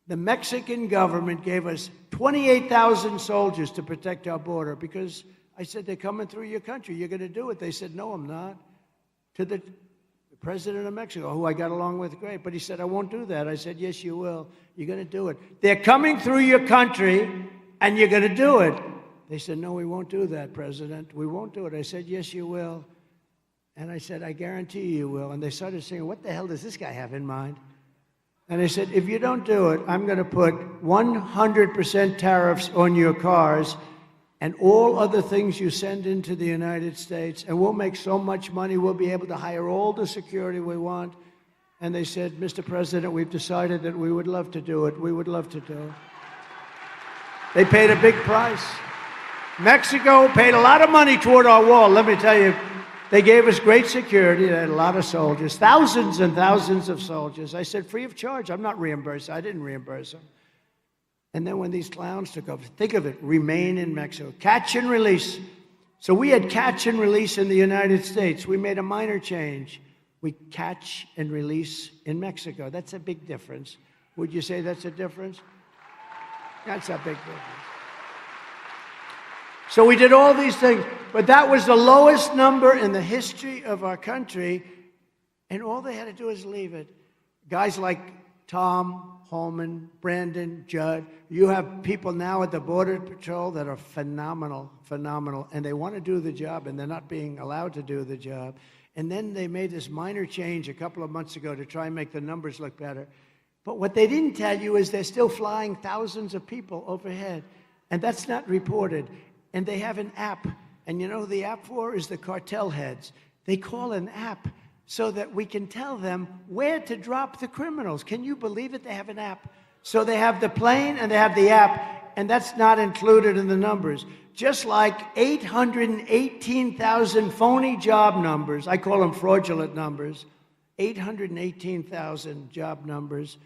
The Mexican government gave us 28,000 soldiers to protect our border because I said, they're coming through your country. You're going to do it. They said, no, I'm not. To the president of Mexico, who I got along with great, but he said, I won't do that. I said, yes, you will. You're going to do it. They're coming through your country, and you're going to do it. They said, no, we won't do that, President. We won't do it. I said, yes, you will. And I said, I guarantee you will. And they started saying, what the hell does this guy have in mind? And I said, if you don't do it, I'm going to put 100% tariffs on your cars and all other things you send into the United States, and we'll make so much money, we'll be able to hire all the security we want. And they said, Mr. President, we've decided that we would love to do it. We would love to do it. They paid a big price. Mexico paid a lot of money toward our wall. Let me tell you, they gave us great security. They had a lot of soldiers, thousands and thousands of soldiers. I said, free of charge. I'm not reimbursed. I didn't reimburse them. And then when these clowns took over, think of it, remain in Mexico. Catch and release. So we had catch and release in the United States. We made a minor change. We catch and release in Mexico. That's a big difference. Would you say that's a difference? That's a big difference. So we did all these things, but that was the lowest number in the history of our country, and all they had to do is leave it. Guys like Tom, Holman, Brandon, Judd, you have people now at the Border Patrol that are phenomenal, phenomenal, and they want to do the job, and they're not being allowed to do the job. And then they made this minor change a couple of months ago to try and make the numbers look better. But what they didn't tell you is they're still flying thousands of people overhead. And that's not reported. And they have an app. And you know who the app for is the cartel heads. They call an app so that we can tell them where to drop the criminals. Can you believe it? They have an app. So they have the plane and they have the app, and that's not included in the numbers. Just like 818,000 phony job numbers, I call them fraudulent numbers, 818,000 job numbers,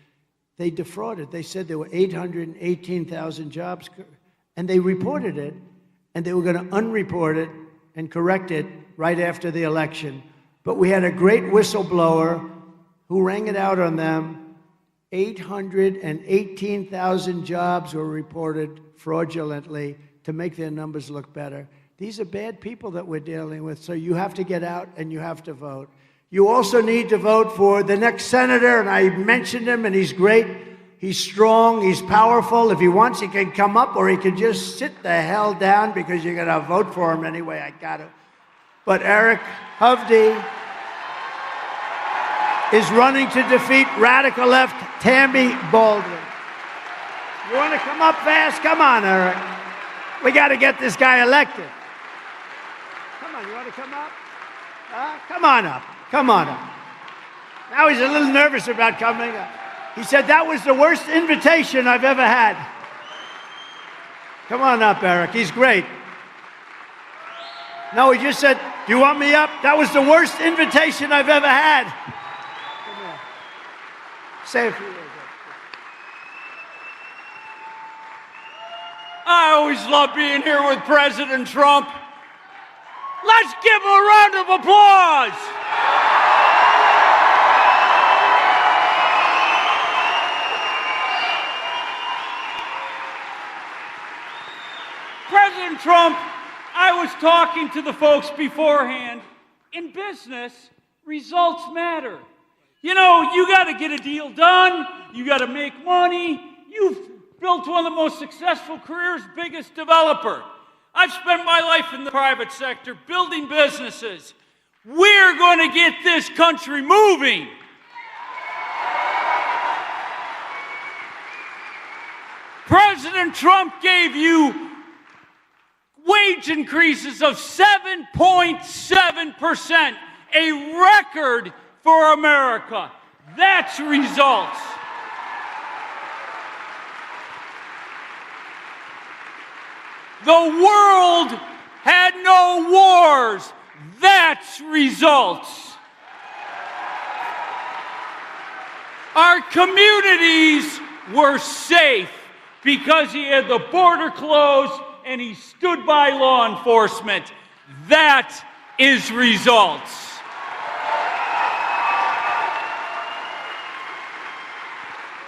they defrauded. They said there were 818,000 jobs, and they reported it, and they were going to unreport it and correct it right after the election. But we had a great whistleblower who rang it out on them. 818,000 jobs were reported fraudulently to make their numbers look better. These are bad people that we're dealing with, so you have to get out and you have to vote. You also need to vote for the next senator, and I mentioned him, and he's great. He's strong, he's powerful. If he wants, he can come up, or he can just sit the hell down because you're going to vote for him anyway. I got to. But Eric Hovde is running to defeat radical left Tammy Baldwin. You want to come up fast? Come on, Eric. We got to get this guy elected. Come on, you want to come up? Come on up. Come on up. Now he's a little nervous about coming up. He said that was the worst invitation I've ever had. Come on up, Eric. He's great. No, he just said, do you want me up? That was the worst invitation I've ever had. Come here. Say a few words. I always love being here with President Trump. Let's give him a round of applause. President Trump, I was talking to the folks beforehand. In business, results matter. You know, you got to get a deal done. You got to make money. You've built one of the most successful careers, biggest developer. I've spent my life in the private sector building businesses. We're going to get this country moving. President Trump gave you wage increases of 7.7%, a record for America. That's results. The world had no wars. That's results. Our communities were safe because he had the border closed and he stood by law enforcement. That is results.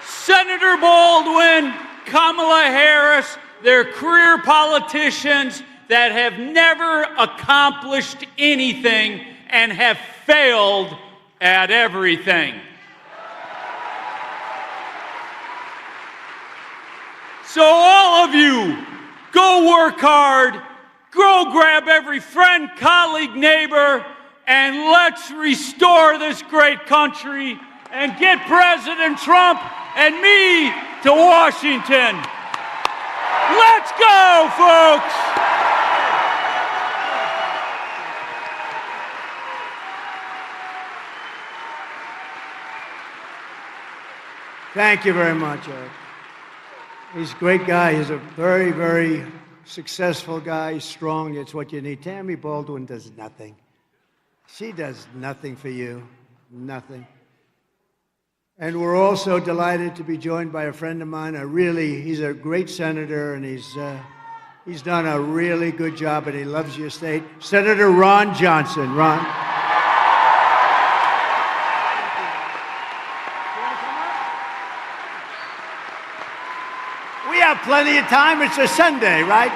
Senator Baldwin, Kamala Harris, they're career politicians that have never accomplished anything and have failed at everything. So all of you, go work hard, go grab every friend, colleague, neighbor, and let's restore this great country and get President Trump and me to Washington. Let's go, folks! Thank you very much, Eric. He's a great guy. He's a very, very successful guy. He's strong. It's what you need. Tammy Baldwin does nothing. She does nothing for you. Nothing. And we're also delighted to be joined by a friend of mine. He's a great senator, and he's done a really good job, and he loves your state. Senator Ron Johnson. Ron. We have plenty of time. It's a Sunday, right?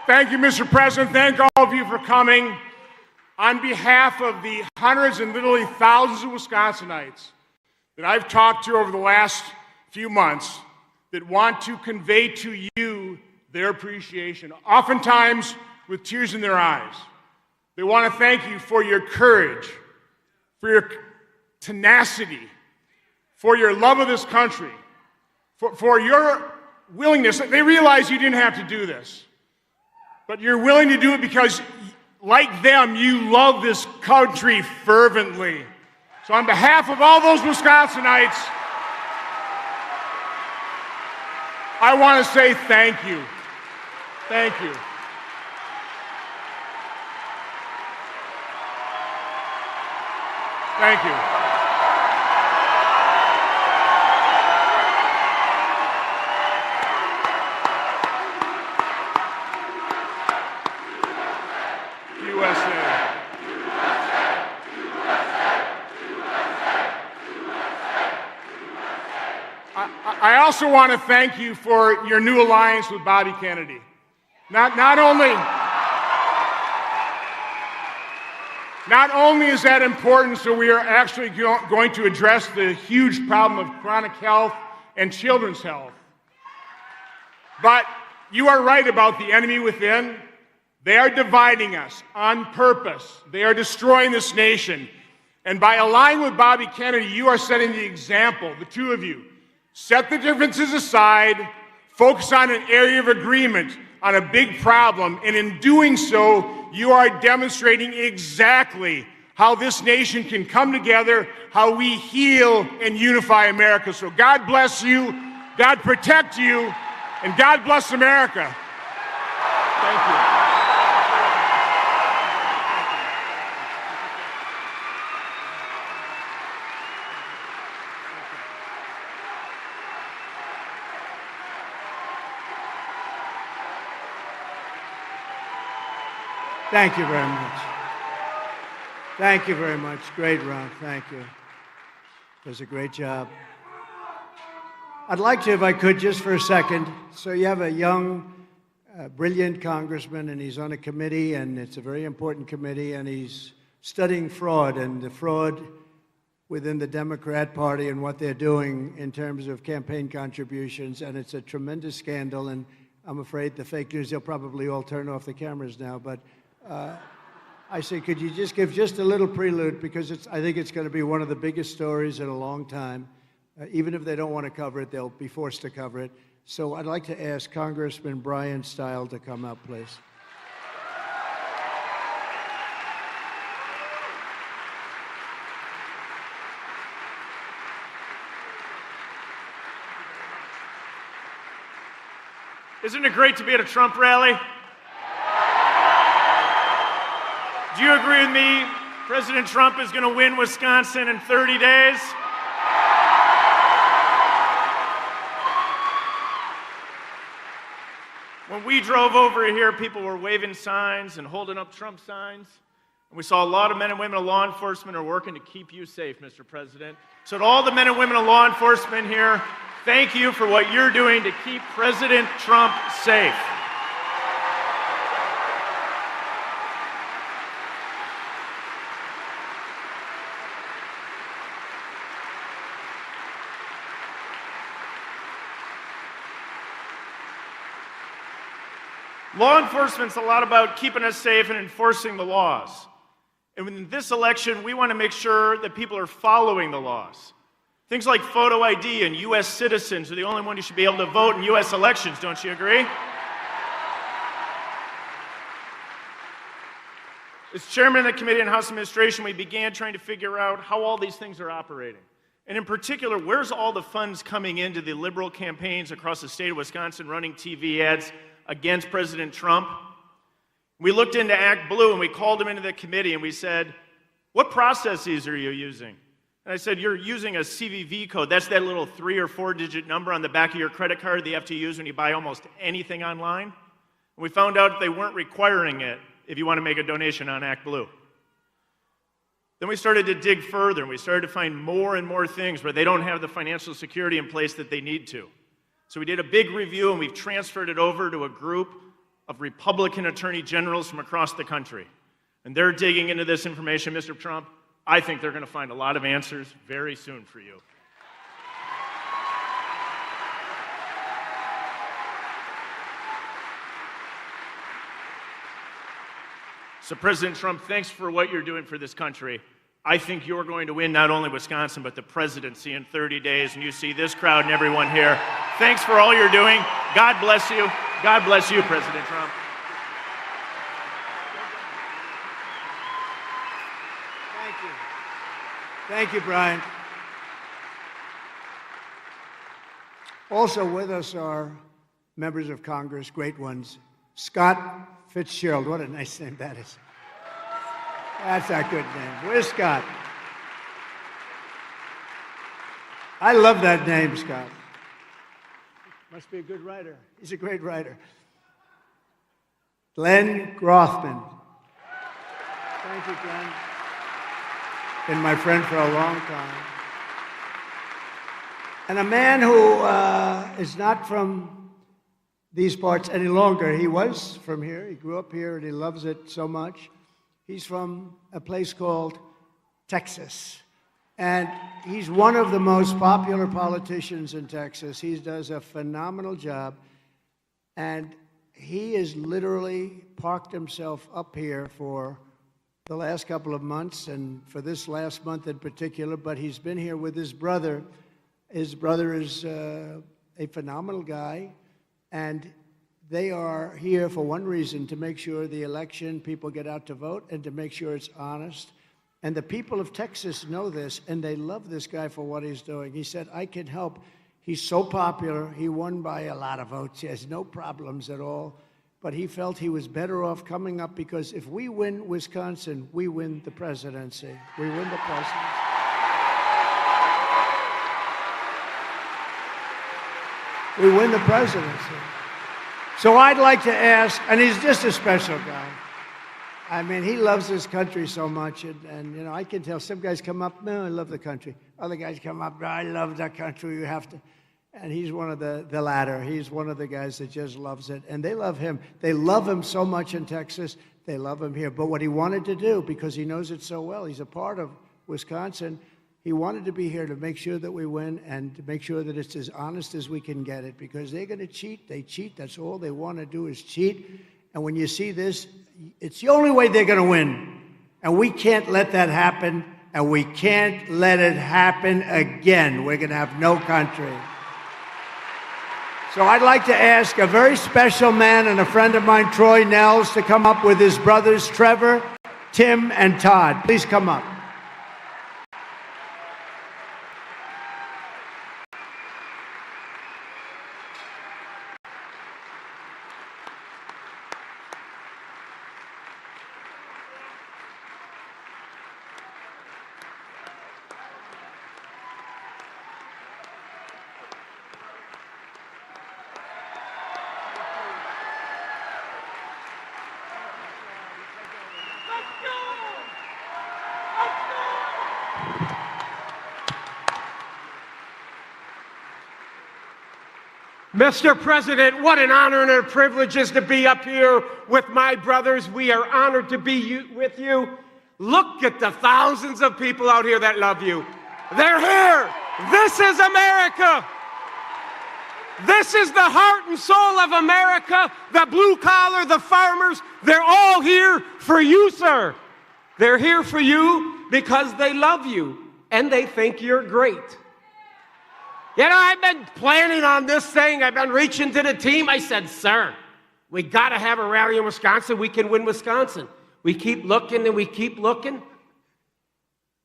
Thank you, Mr. President. Thank all of you for coming. On behalf of the hundreds and literally thousands of Wisconsinites that I've talked to over the last few months that want to convey to you their appreciation, oftentimes with tears in their eyes. They want to thank you for your courage, for your tenacity, for your love of this country, for your willingness. They realize you didn't have to do this, but you're willing to do it because, like them, you love this country fervently. So on behalf of all those Wisconsinites, I want to say thank you. Thank you. Thank you. USA. I also want to thank you for your new alliance with Bobby Kennedy. Not only is that important, so we are actually going to address the huge problem of chronic health and children's health, but you are right about the enemy within. They are dividing us on purpose. They are destroying this nation. And by aligning with Bobby Kennedy, you are setting the example, the two of you. Set the differences aside, focus on an area of agreement on a big problem, and in doing so, you are demonstrating exactly how this nation can come together, how we heal and unify America. So God bless you, God protect you, and God bless America. Thank you. Thank you very much. Thank you very much. Great, Ron. Thank you. It was a great job. I'd like to, if I could, just for a second. So you have a young, brilliant congressman, and he's on a committee, and it's a very important committee, and he's studying fraud and the fraud within the Democrat Party and what they're doing in terms of campaign contributions, and it's a tremendous scandal, and I'm afraid the fake news, they'll probably all turn off the cameras now, but I say, could you just give just a little prelude, because I think it's going to be one of the biggest stories in a long time. Even if they don't want to cover it, they'll be forced to cover it. So I'd like to ask Congressman Brian Stile to come up, please. Isn't it great to be at a Trump rally? Do you agree with me? President Trump is going to win Wisconsin in 30 days? When we drove over here, people were waving signs and holding up Trump signs. And we saw a lot of men and women of law enforcement are working to keep you safe, Mr. President. So to all the men and women of law enforcement here, thank you for what you're doing to keep President Trump safe. Law enforcement's a lot about keeping us safe and enforcing the laws. And in this election, we want to make sure that people are following the laws. Things like photo ID and U.S. citizens are the only ones who should be able to vote in U.S. elections, don't you agree? As chairman of the Committee on House Administration, we began trying to figure out how all these things are operating. And in particular, where's all the funds coming into the liberal campaigns across the state of Wisconsin running TV ads against President Trump? We looked into Act Blue and we called him into the committee and we said, what processes are you using? And I said, you're using a CVV code. That's that little 3 or 4 digit number on the back of your credit card that you have to use when you buy almost anything online. And we found out they weren't requiring it if you want to make a donation on Act Blue. Then we started to dig further and we started to find more and more things where they don't have the financial security in place that they need to. So we did a big review and we've transferred it over to a group of Republican attorney generals from across the country. And they're digging into this information, Mr. Trump. I think they're going to find a lot of answers very soon for you. So President Trump, thanks for what you're doing for this country. I think you're going to win not only Wisconsin, but the presidency in 30 days. And you see this crowd and everyone here. Thanks for all you're doing. God bless you. God bless you, President Trump. Thank you. Thank you, Brian. Also with us are members of Congress, great ones. Scott Fitzgerald, what a nice name that is. That's a good name. Where's Scott? I love that name, Scott. Must be a good writer. He's a great writer. Glenn Grothman. Thank you, Glenn. Been my friend for a long time. And a man who is not from these parts any longer. He was from here. He grew up here, and he loves it so much. He's from a place called Texas. And he's one of the most popular politicians in Texas. He does a phenomenal job. And he has literally parked himself up here for the last couple of months, and for this last month in particular, but he's been here with his brother. His brother is a phenomenal guy, and they are here for one reason, to make sure the election, people get out to vote, and to make sure it's honest. And the people of Texas know this, and they love this guy for what he's doing. He said, I can help. He's so popular. He won by a lot of votes. He has no problems at all. But he felt he was better off coming up, because if we win Wisconsin, we win the presidency. We win the presidency. We win the presidency. So I'd like to ask, and he's just a special guy. I mean, he loves this country so much, and you know, I can tell some guys come up, no, I love the country. Other guys come up, no, I love the country, you have to. And he's one of the latter. He's one of the guys that just loves it, and they love him. They love him so much in Texas, they love him here. But what he wanted to do, because he knows it so well, he's a part of Wisconsin, he wanted to be here to make sure that we win and to make sure that it's as honest as we can get it, because they're going to cheat. They cheat. That's all they want to do is cheat. And when you see this, it's the only way they're going to win. And we can't let that happen, and we can't let it happen again. We're going to have no country. So I'd like to ask a very special man and a friend of mine, Troy Nels, to come up with his brothers, Trevor, Tim, and Todd. Please come up. Mr. President, what an honor and a privilege it is to be up here with my brothers. We are honored to be with you. Look at the thousands of people out here that love you. They're here. This is America. This is the heart and soul of America. The blue collar, the farmers, they're all here for you, sir. They're here for you because they love you and they think you're great. You know, I've been planning on this thing. I've been reaching to the team. I said, sir, we got to have a rally in Wisconsin. We can win Wisconsin. We keep looking and we keep looking.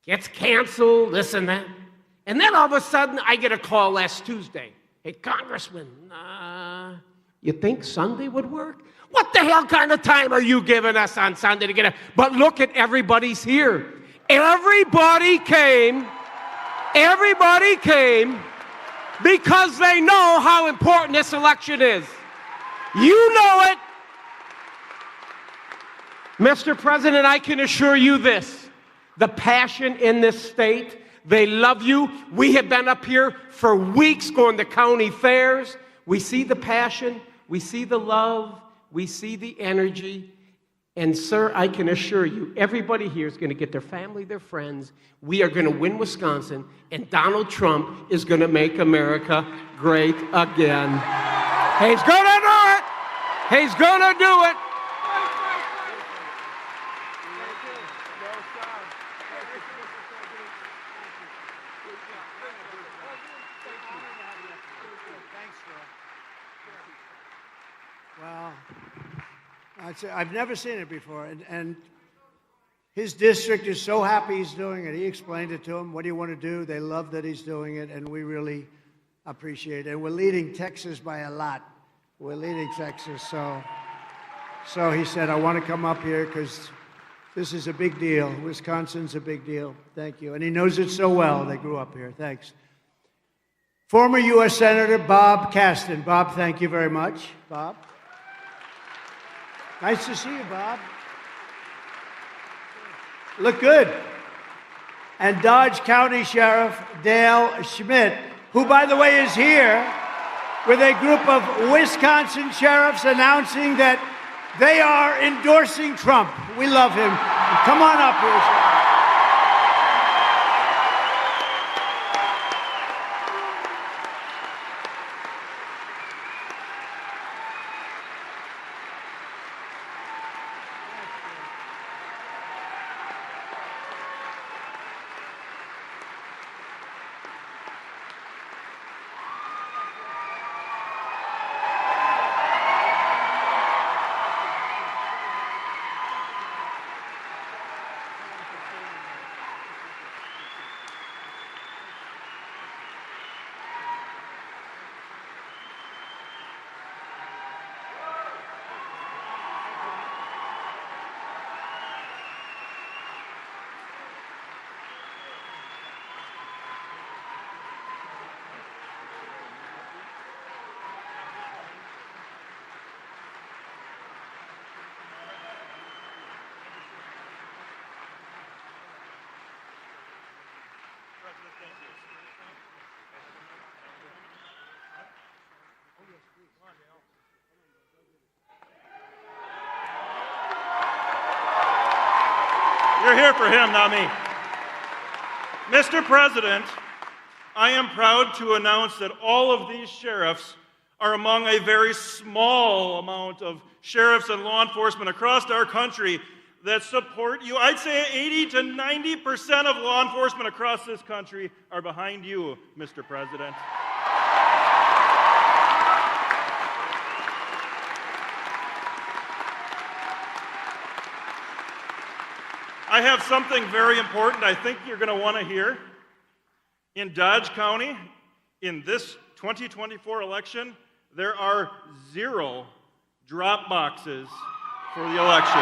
Gets canceled, this and that. And then all of a sudden, I get a call last Tuesday. Hey, Congressman, you think Sunday would work? What the hell kind of time are you giving us on Sunday to get it? But look at everybody's here. Everybody came because they know how important this election is. You know it. Mr. President, I can assure you this. The passion in this state, they love you. We have been up here for weeks going to county fairs. We see the passion, we see the love, we see the energy. And sir, I can assure you, everybody here is going to get their family, their friends. We are going to win Wisconsin, and Donald Trump is going to make America great again. He's going to do it. He's going to do it. Well, I've never seen it before, and his district is so happy he's doing it. He explained it to them. What do you want to do? They love that he's doing it, and we really appreciate it. We're leading Texas by a lot. We're leading Texas, so he said, I want to come up here because this is a big deal. Wisconsin's a big deal. Thank you. And he knows it so well. They grew up here. Thanks. Former U.S. Senator Bob Caston. Bob, thank you very much. Bob. Nice to see you, Bob. Look good. And Dodge County Sheriff Dale Schmidt, who, by the way, is here with a group of Wisconsin sheriffs announcing that they are endorsing Trump. We love him. Come on up here, Sheriff. You're here for him, not me. Mr. President, I am proud to announce that all of these sheriffs are among a very small amount of sheriffs and law enforcement across our country that support you. I'd say 80 to 90% of law enforcement across this country are behind you, Mr. President. I have something very important I think you're going to want to hear. In Dodge County, in this 2024 election, there are 0 drop boxes for the election.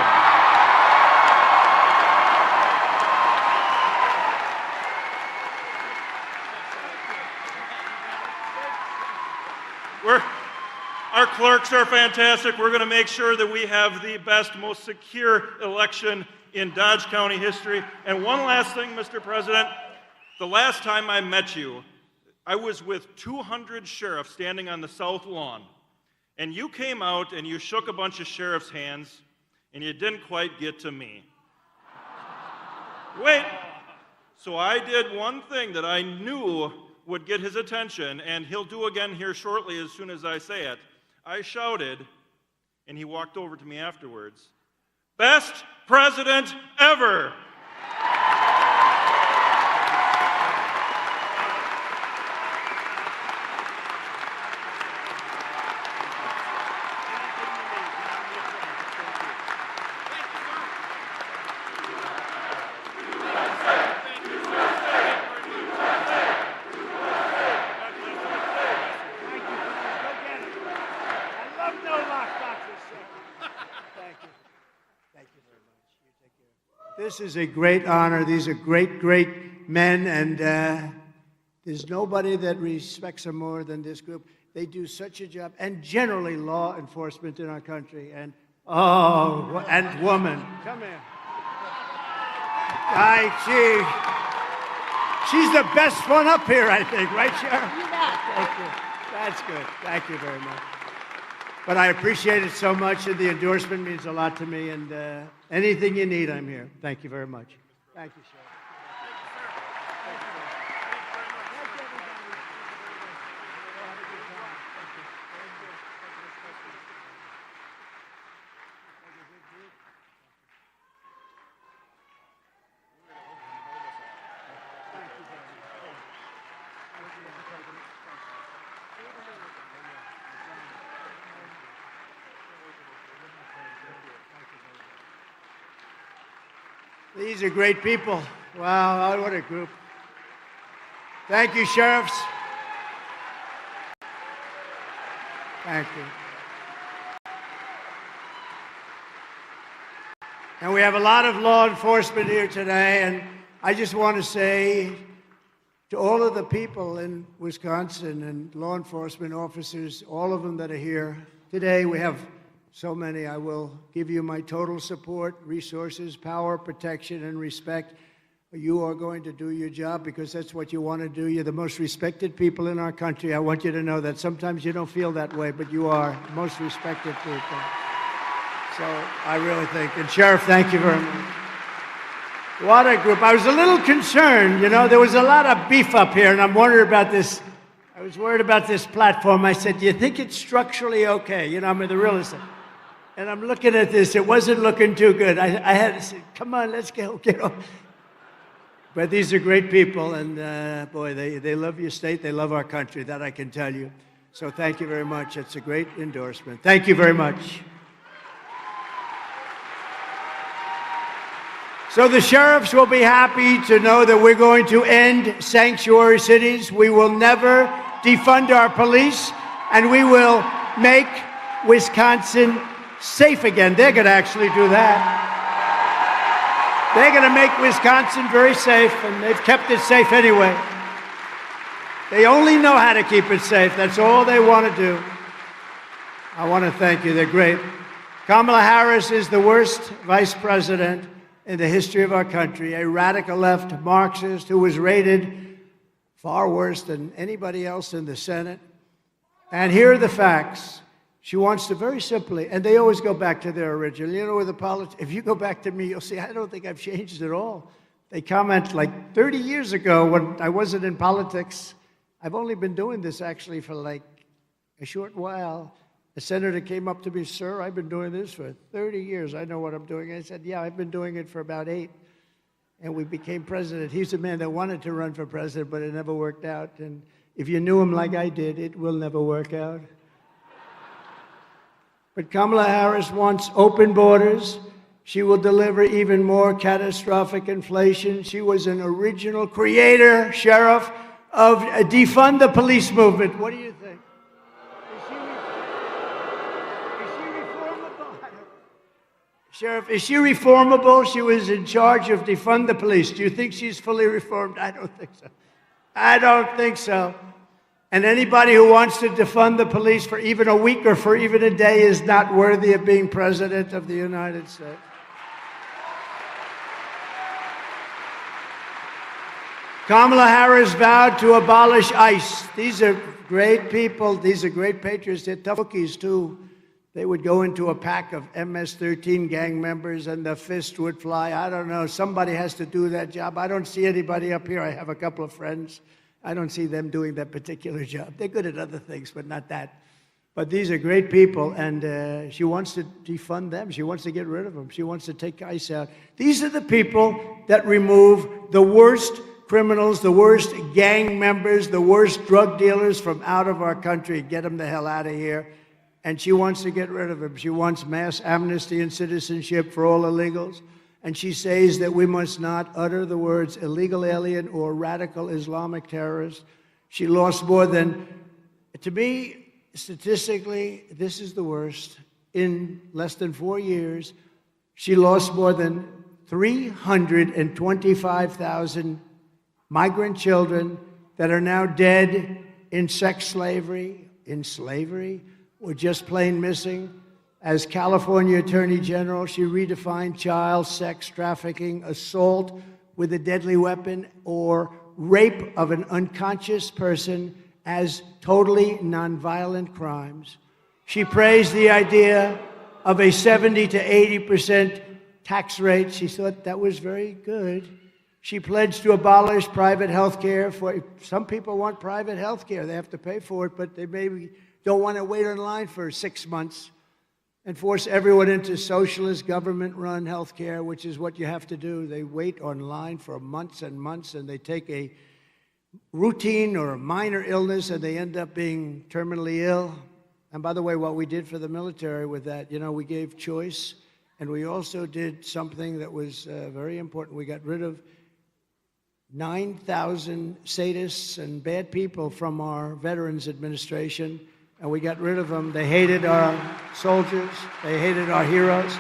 Our clerks are fantastic. We're going to make sure that we have the best, most secure election in Dodge County history. And one last thing, Mr. President. The last time I met you, I was with 200 sheriffs standing on the south lawn. And you came out and you shook a bunch of sheriffs' hands, and you didn't quite get to me. Wait. So I did one thing that I knew would get his attention, and he'll do again here shortly as soon as I say it. I shouted, and he walked over to me afterwards, "Best president ever!" This is a great honor. These are great, great men, and there's nobody that respects them more than this group. They do such a job, and generally law enforcement in our country, and and woman. Come here. She's the best one up here, I think, right, Sheriff? Thank you. That's good. Thank you very much. But I appreciate it so much, and the endorsement means a lot to me, and anything you need, I'm here. Thank you very much. Thank you, Sheriff. These are great people. Wow, what a group. Thank you, sheriffs. Thank you. And we have a lot of law enforcement here today, and I just want to say to all of the people in Wisconsin and law enforcement officers, all of them that are here today, we have so many. I will give you my total support, resources, power, protection, and respect. You are going to do your job because that's what you want to do. You're the most respected people in our country. I want you to know that. Sometimes you don't feel that way, but you are the most respected people. So I really think. And Sheriff, thank you very much. What a group. I was a little concerned, there was a lot of beef up here, and I'm worried about this. I was worried about this platform. I said, do you think it's structurally okay? I'm the real estate. And I'm looking at this. It wasn't looking too good. I had to say, come on, let's get on. But these are great people, and boy, they love your state. They love our country. That I can tell you. So thank you very much. It's a great endorsement. Thank you very much. So the sheriffs will be happy to know that we're going to end sanctuary cities. We will never defund our police, and we will make Wisconsin safe again. They're going to actually do that. They're going to make Wisconsin very safe, and they've kept it safe anyway. They only know how to keep it safe. That's all they want to do. I want to thank you. They're great. Kamala Harris is the worst vice president in the history of our country, a radical left Marxist who was rated far worse than anybody else in the Senate. And here are the facts. She wants to very simply, and they always go back to their original. With the politics, if you go back to me, you'll see I don't think I've changed at all. They comment like 30 years ago when I wasn't in politics. I've only been doing this actually for like a short while. A senator came up to me, sir, I've been doing this for 30 years. I know what I'm doing. I said, yeah, I've been doing it for about 8. And we became president. He's a man that wanted to run for president, but it never worked out. And if you knew him like I did, it will never work out. But Kamala Harris wants open borders. She will deliver even more catastrophic inflation. She was an original creator, sheriff, of defund the police movement. What do you think? Sheriff, is she reformable? She was in charge of defund the police. Do you think she's fully reformed? I don't think so. I don't think so. And anybody who wants to defund the police for even a week or for even a day is not worthy of being president of the United States. Kamala Harris vowed to abolish ICE. These are great people. These are great patriots. They're tough cookies, too. They would go into a pack of MS-13 gang members and the fist would fly. I don't know. Somebody has to do that job. I don't see anybody up here. I have a couple of friends. I don't see them doing that particular job. They're good at other things, but not that. But these are great people, and she wants to defund them. She wants to get rid of them. She wants to take ICE out. These are the people that remove the worst criminals, the worst gang members, the worst drug dealers from out of our country. Get them the hell out of here. And she wants to get rid of them. She wants mass amnesty and citizenship for all illegals. And she says that we must not utter the words illegal alien or radical Islamic terrorist. She lost more than, to me, statistically, this is the worst. In less than 4 years, she lost more than 325,000 migrant children that are now dead in sex slavery, or just plain missing. As California Attorney General, she redefined child sex trafficking, assault with a deadly weapon, or rape of an unconscious person as totally nonviolent crimes. She praised the idea of a 70 to 80% tax rate. She thought that was very good. She pledged to abolish private health care. Some people want private health care. They have to pay for it, but they maybe don't want to wait in line for 6 months and force everyone into socialist government-run health care, which is what you have to do. They wait online for months and months, and they take a routine or a minor illness, and they end up being terminally ill. And by the way, what we did for the military with that, we gave choice And we also did something that was very important. We got rid of 9,000 sadists and bad people from our Veterans Administration, and we got rid of them. They hated our soldiers. They hated our heroes.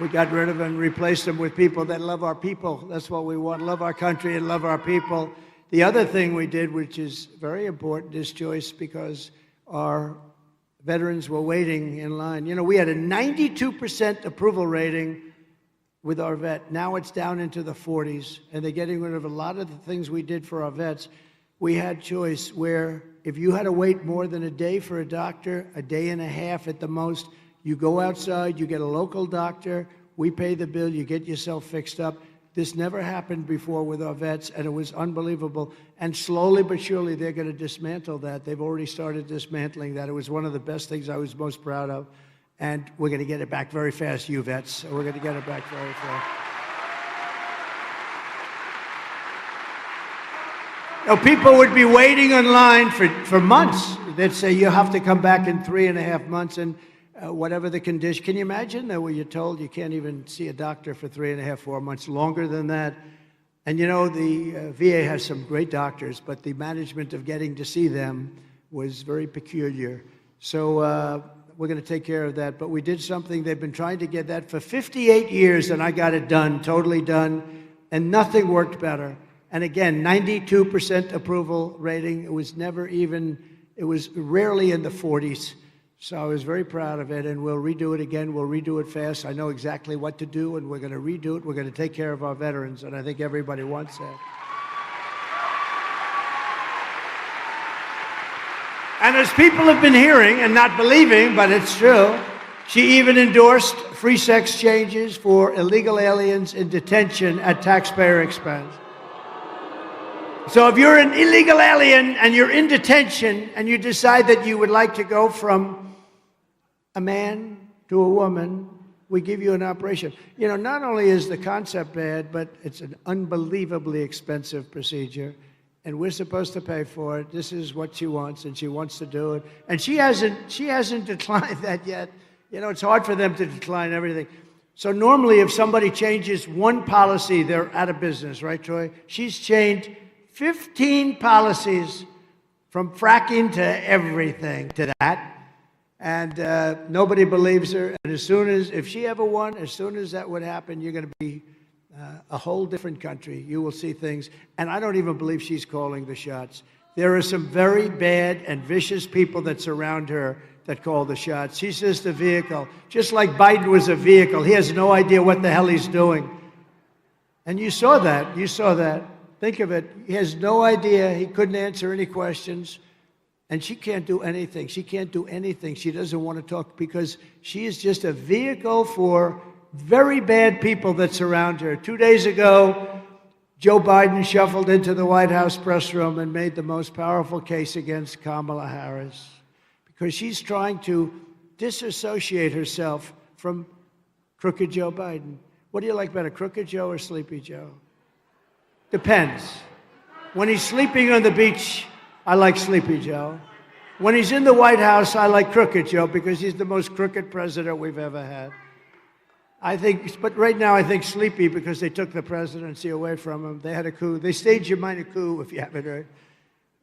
We got rid of them and replaced them with people that love our people. That's what we want, love our country and love our people. The other thing we did, which is very important, is, Joyce, because our veterans were waiting in line. You know, we had a 92% approval rating with our vet. Now it's down into the 40s, and they're getting rid of a lot of the things we did for our vets. We had choice where if you had to wait more than a day for a doctor, a day and a half at the most, you go outside, you get a local doctor, we pay the bill, you get yourself fixed up. This never happened before with our vets, and it was unbelievable. And slowly but surely, they're going to dismantle that. They've already started dismantling that. It was one of the best things I was most proud of. And we're going to get it back very fast, you vets. We're going to get it back very fast. Now, people would be waiting in line for months. They'd say, you have to come back in 3.5 months, and whatever the condition. Can you imagine that where you're told you can't even see a doctor for 3.5, 4 months, longer than that? And you know, the VA has some great doctors, but the management of getting to see them was very peculiar. So we're going to take care of that. But we did something. They've been trying to get that for 58 years, and I got it done, totally done, and nothing worked better. And again, 92% approval rating. It was never even, it was rarely in the 40s. So I was very proud of it, and we'll redo it again. We'll redo it fast. I know exactly what to do, and we're going to redo it. We're going to take care of our veterans, and I think everybody wants that. And as people have been hearing and not believing, but it's true, she even endorsed free sex changes for illegal aliens in detention at taxpayer expense. So if you're an illegal alien and you're in detention and you decide that you would like to go from a man to a woman, we give you an operation. You know, not only is the concept bad, but it's an unbelievably expensive procedure, and we're supposed to pay for it. This is what she wants, and she wants to do it. And she hasn't declined that yet. You know, it's hard for them to decline everything. So normally if somebody changes one policy, they're out of business, right, Troy? She's changed 15 policies from fracking to everything to that. And nobody believes her. And as soon as, if she ever won, as soon as that would happen, you're going to be a whole different country. You will see things. And I don't even believe she's calling the shots. There are some very bad and vicious people that surround her that call the shots. She's just a vehicle. Just like Biden was a vehicle. He has no idea what the hell he's doing. And you saw that. You saw that. Think of it. He has no idea. He couldn't answer any questions. And she can't do anything. She can't do anything. She doesn't want to talk because she is just a vehicle for very bad people that surround her. 2 days ago, Joe Biden shuffled into the White House press room and made the most powerful case against Kamala Harris because she's trying to disassociate herself from crooked Joe Biden. What do you like better, crooked Joe or sleepy Joe? Depends. When he's sleeping on the beach, I like Sleepy Joe. When he's in the White House, I like Crooked Joe because he's the most crooked president we've ever had. But right now I think Sleepy because they took the presidency away from him. They had a coup. They staged a minor coup, if you haven't heard.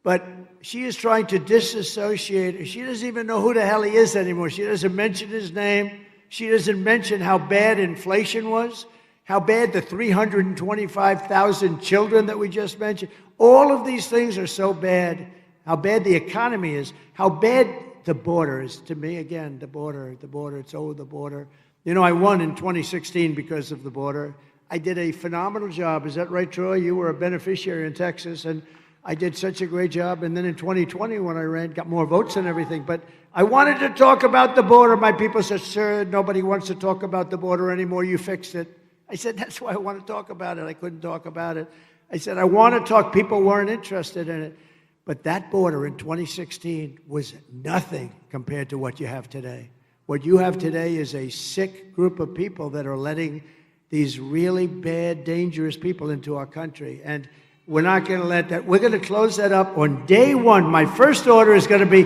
But she is trying to disassociate. She doesn't even know who the hell he is anymore. She doesn't mention his name. She doesn't mention how bad inflation was, how bad the 325,000 children that we just mentioned. All of these things are so bad. How bad the economy is. How bad the border is. To me, again, the border. It's over the border. You know, I won in 2016 because of the border. I did a phenomenal job. Is that right, Troy? You were a beneficiary in Texas, and I did such a great job. And then in 2020, when I ran, got more votes and everything. But I wanted to talk about the border. My people said, sir, nobody wants to talk about the border anymore. You fixed it. I said, that's why I want to talk about it. I couldn't talk about it. I said, I want to talk. People weren't interested in it. But that border in 2016 was nothing compared to what you have today. What you have today is a sick group of people that are letting these really bad, dangerous people into our country. And we're not going to let that. We're going to close that up on day one. My first order is going to be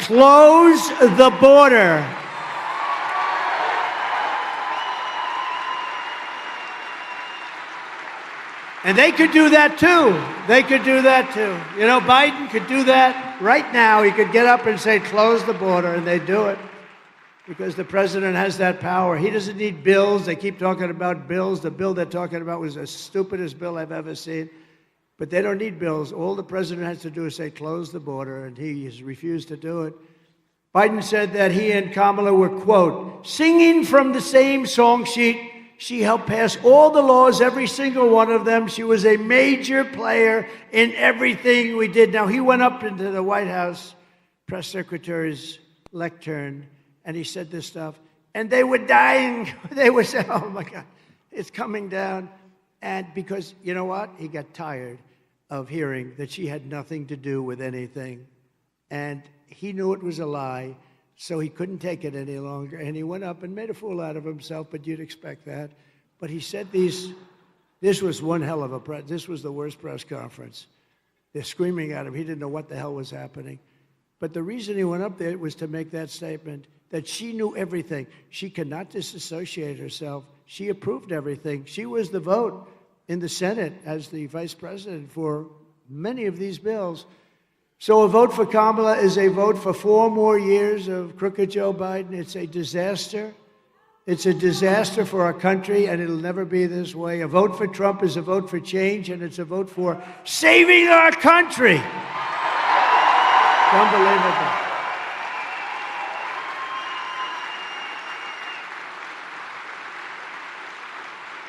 close the border. And they could do that too. They could do that too. You know, Biden could do that right now. He could get up and say, close the border, and they'd do it because the president has that power. He doesn't need bills. They keep talking about bills. The bill they're talking about was the stupidest bill I've ever seen. But they don't need bills. All the president has to do is say, close the border, and he has refused to do it. Biden said that he and Kamala were, quote, singing from the same song sheet. She helped pass all the laws, every single one of them. She was a major player in everything we did. Now, he went up into the White House press secretary's lectern, and he said this stuff. And they were dying. They were saying, oh, my God, it's coming down. And because, you know what? He got tired of hearing that she had nothing to do with anything. And he knew it was a lie. So he couldn't take it any longer, and he went up and made a fool out of himself, but you'd expect that. But he said this was one hell of a this was the worst press conference. They're screaming at him. He didn't know what the hell was happening. But the reason he went up there was to make that statement, that she knew everything. She cannot disassociate herself. She approved everything. She was the vote in the Senate as the vice president for many of these bills. So a vote for Kamala is a vote for 4 more years of crooked Joe Biden. It's a disaster. It's a disaster for our country, and it'll never be this way. A vote for Trump is a vote for change, and it's a vote for saving our country. It's unbelievable.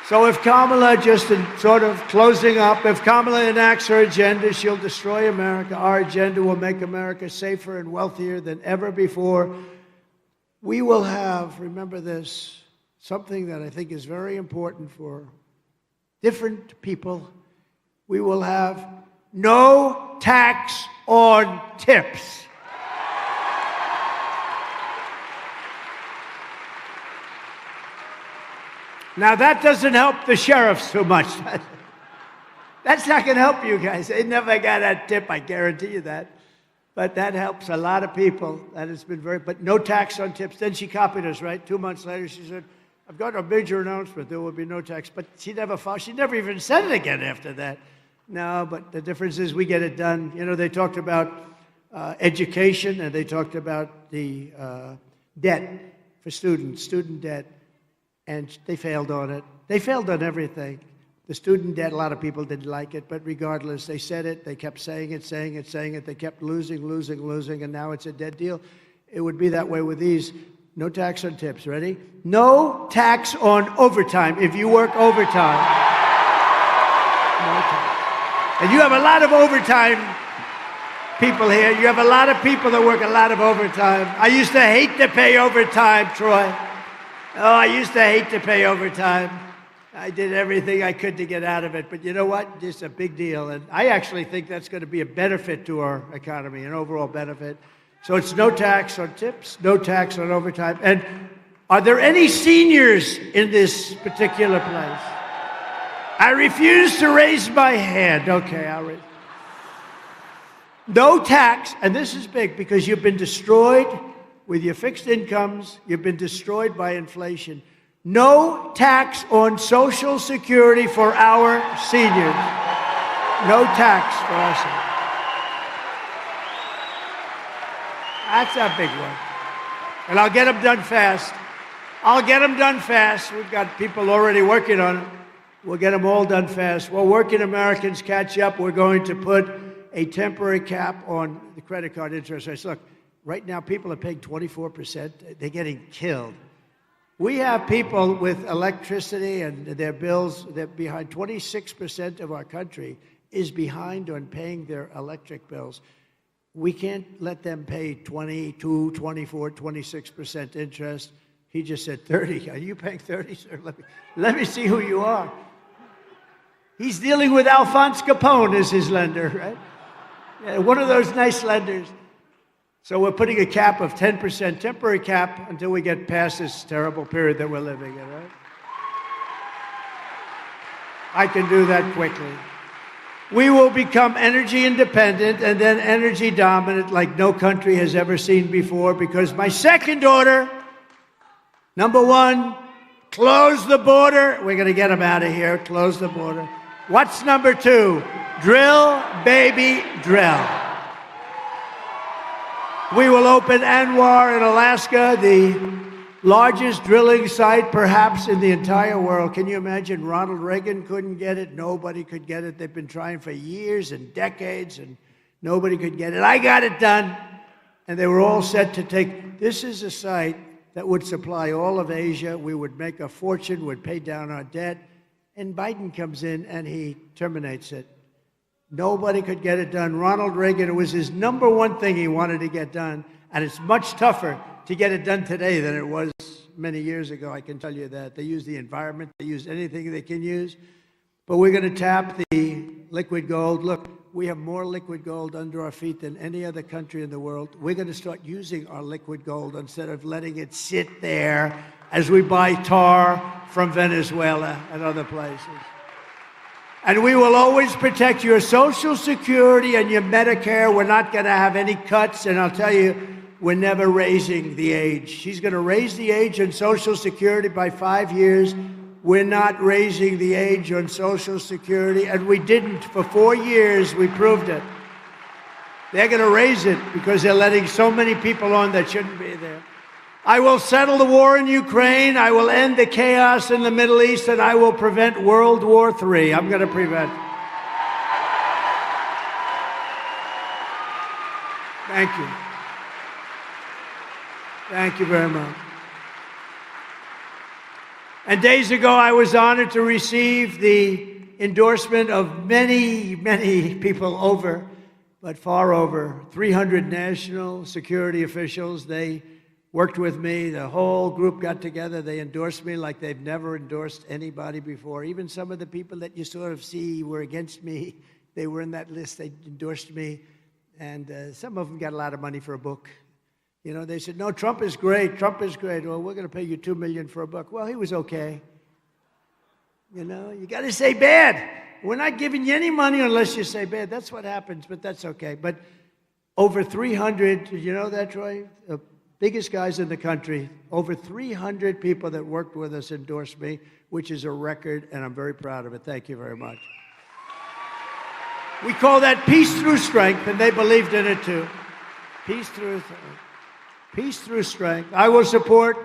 So if Kamala, just in sort of closing up, if Kamala enacts her agenda, she'll destroy America. Our agenda will make America safer and wealthier than ever before. We will have, remember this, something that I think is very important for different people. We will have no tax on tips. Now, that doesn't help the sheriffs too much. That's not going to help you guys. They never got a tip, I guarantee you that. But that helps a lot of people. That has been but no tax on tips. Then she copied us, right? 2 months later, she said, I've got a major announcement. There will be no tax. But she never even said it again after that. No, but the difference is we get it done. You know, they talked about education, and they talked about the debt for students, student debt. And they failed on it. They failed on everything. The student debt, a lot of people didn't like it, but regardless, they said it. They kept saying it, saying it, saying it. They kept losing, and now it's a dead deal. It would be that way with these. No tax on tips. Ready? No tax on overtime if you work overtime. No tax. And you have a lot of overtime people here. You have a lot of people that work a lot of overtime. I used to hate to pay overtime, Troy. Oh, I used to hate to pay overtime. I did everything I could to get out of it. But you know what? It's a big deal. And I actually think that's going to be a benefit to our economy, an overall benefit. So it's no tax on tips, no tax on overtime. And are there any seniors in this particular place? I refuse to raise my hand. Okay, I'll raise. No tax, and this is big because you've been destroyed with your fixed incomes, you've been destroyed by inflation. No tax on Social Security for our seniors. No tax for us. That's a big one. And I'll get them done fast. I'll get them done fast. We've got people already working on it. We'll get them all done fast. While working Americans catch up, we're going to put a temporary cap on the credit card interest rates. Look, right now, people are paying 24%. They're getting killed. We have people with electricity and their bills, they're behind. 26% of our country is behind on paying their electric bills. We can't let them pay 22, 24, 26% interest. He just said 30. Are you paying 30, sir? Let me see who you are. He's dealing with Alphonse Capone as his lender, right? Yeah, one of those nice lenders. So we're putting a cap of 10%, temporary cap, until we get past this terrible period that we're living in, right? I can do that quickly. We will become energy independent and then energy dominant like no country has ever seen before, because my second order, number one, close the border. We're going to get them out of here. Close the border. What's number two? Drill, baby, drill. We will open Anwar in Alaska, the largest drilling site perhaps in the entire world. Can you imagine? Ronald Reagan couldn't get it. Nobody could get it. They've been trying for years and decades, and nobody could get it. I got it done. And they were all set to take. This is a site that would supply all of Asia. We would make a fortune, would pay down our debt. And Biden comes in and he terminates it. Nobody could get it done. Ronald Reagan, it was his number one thing he wanted to get done. And it's much tougher to get it done today than it was many years ago, I can tell you that. They use the environment, they use anything they can use. But we're going to tap the liquid gold. Look, we have more liquid gold under our feet than any other country in the world. We're going to start using our liquid gold instead of letting it sit there as we buy tar from Venezuela and other places. And we will always protect your Social Security and your Medicare. We're not going to have any cuts. And I'll tell you, we're never raising the age. She's going to raise the age on Social Security by 5 years. We're not raising the age on Social Security. And we didn't. For 4 years, we proved it. They're going to raise it because they're letting so many people on that shouldn't be there. I will settle the war in Ukraine. I will end the chaos in the Middle East, and I will prevent World War III. I'm going to prevent. Thank you. Thank you very much. And days ago, I was honored to receive the endorsement of many, many people far over 300 national security officials. They worked with me. The whole group got together. They endorsed me like they've never endorsed anybody before. Even some of the people that you sort of see were against me, they were in that list. They endorsed me. And some of them got a lot of money for a book. You know, they said, no, Trump is great. Trump is great. Well, we're going to pay you $2 million for a book. Well, he was okay. You know, you got to say bad. We're not giving you any money unless you say bad. That's what happens, but that's okay. But over 300, you know that, Troy? The biggest guys in the country, over 300 people that worked with us endorsed me, which is a record, and I'm very proud of it. Thank you very much. We call that peace through strength, and they believed in it too. Peace through strength. I will support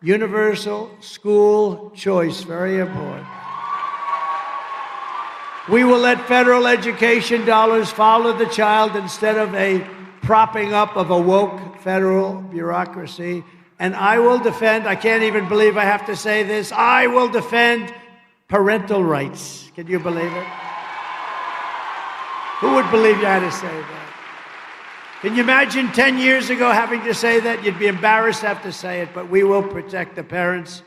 universal school choice, very important. We will let federal education dollars follow the child instead of a propping up of a woke federal bureaucracy. And I will defend, I can't even believe I have to say this, I will defend parental rights. Can you believe it? Who would believe you had to say that? Can you imagine 10 years ago having to say that? You'd be embarrassed to have to say it, but we will protect the parents.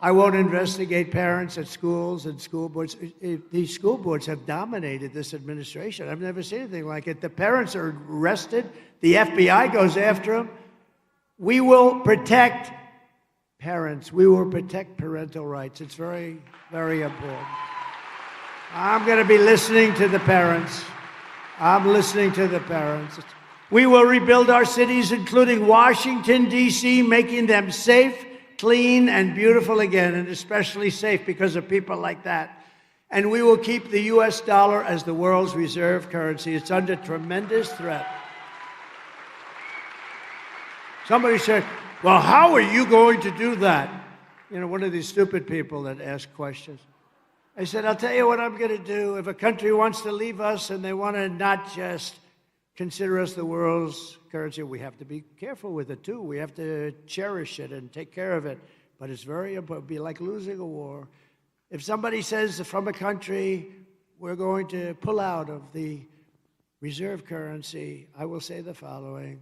I won't investigate parents at schools and school boards. These school boards have dominated this administration. I've never seen anything like it. The parents are arrested. The FBI goes after them. We will protect parents. We will protect parental rights. It's very, very important. I'm going to be listening to the parents. I'm listening to the parents. We will rebuild our cities, including Washington, D.C., making them safe, clean, and beautiful again, and especially safe because of people like that. And we will keep the U.S. dollar as the world's reserve currency. It's under tremendous threat. Somebody said, well, how are you going to do that? You know, one of these stupid people that ask questions. I said, I'll tell you what I'm going to do. If a country wants to leave us and they want to not just consider us the world's currency, we have to be careful with it, too. We have to cherish it and take care of it. But it's very important. It'd be like losing a war. If somebody says from a country, we're going to pull out of the reserve currency, I will say the following.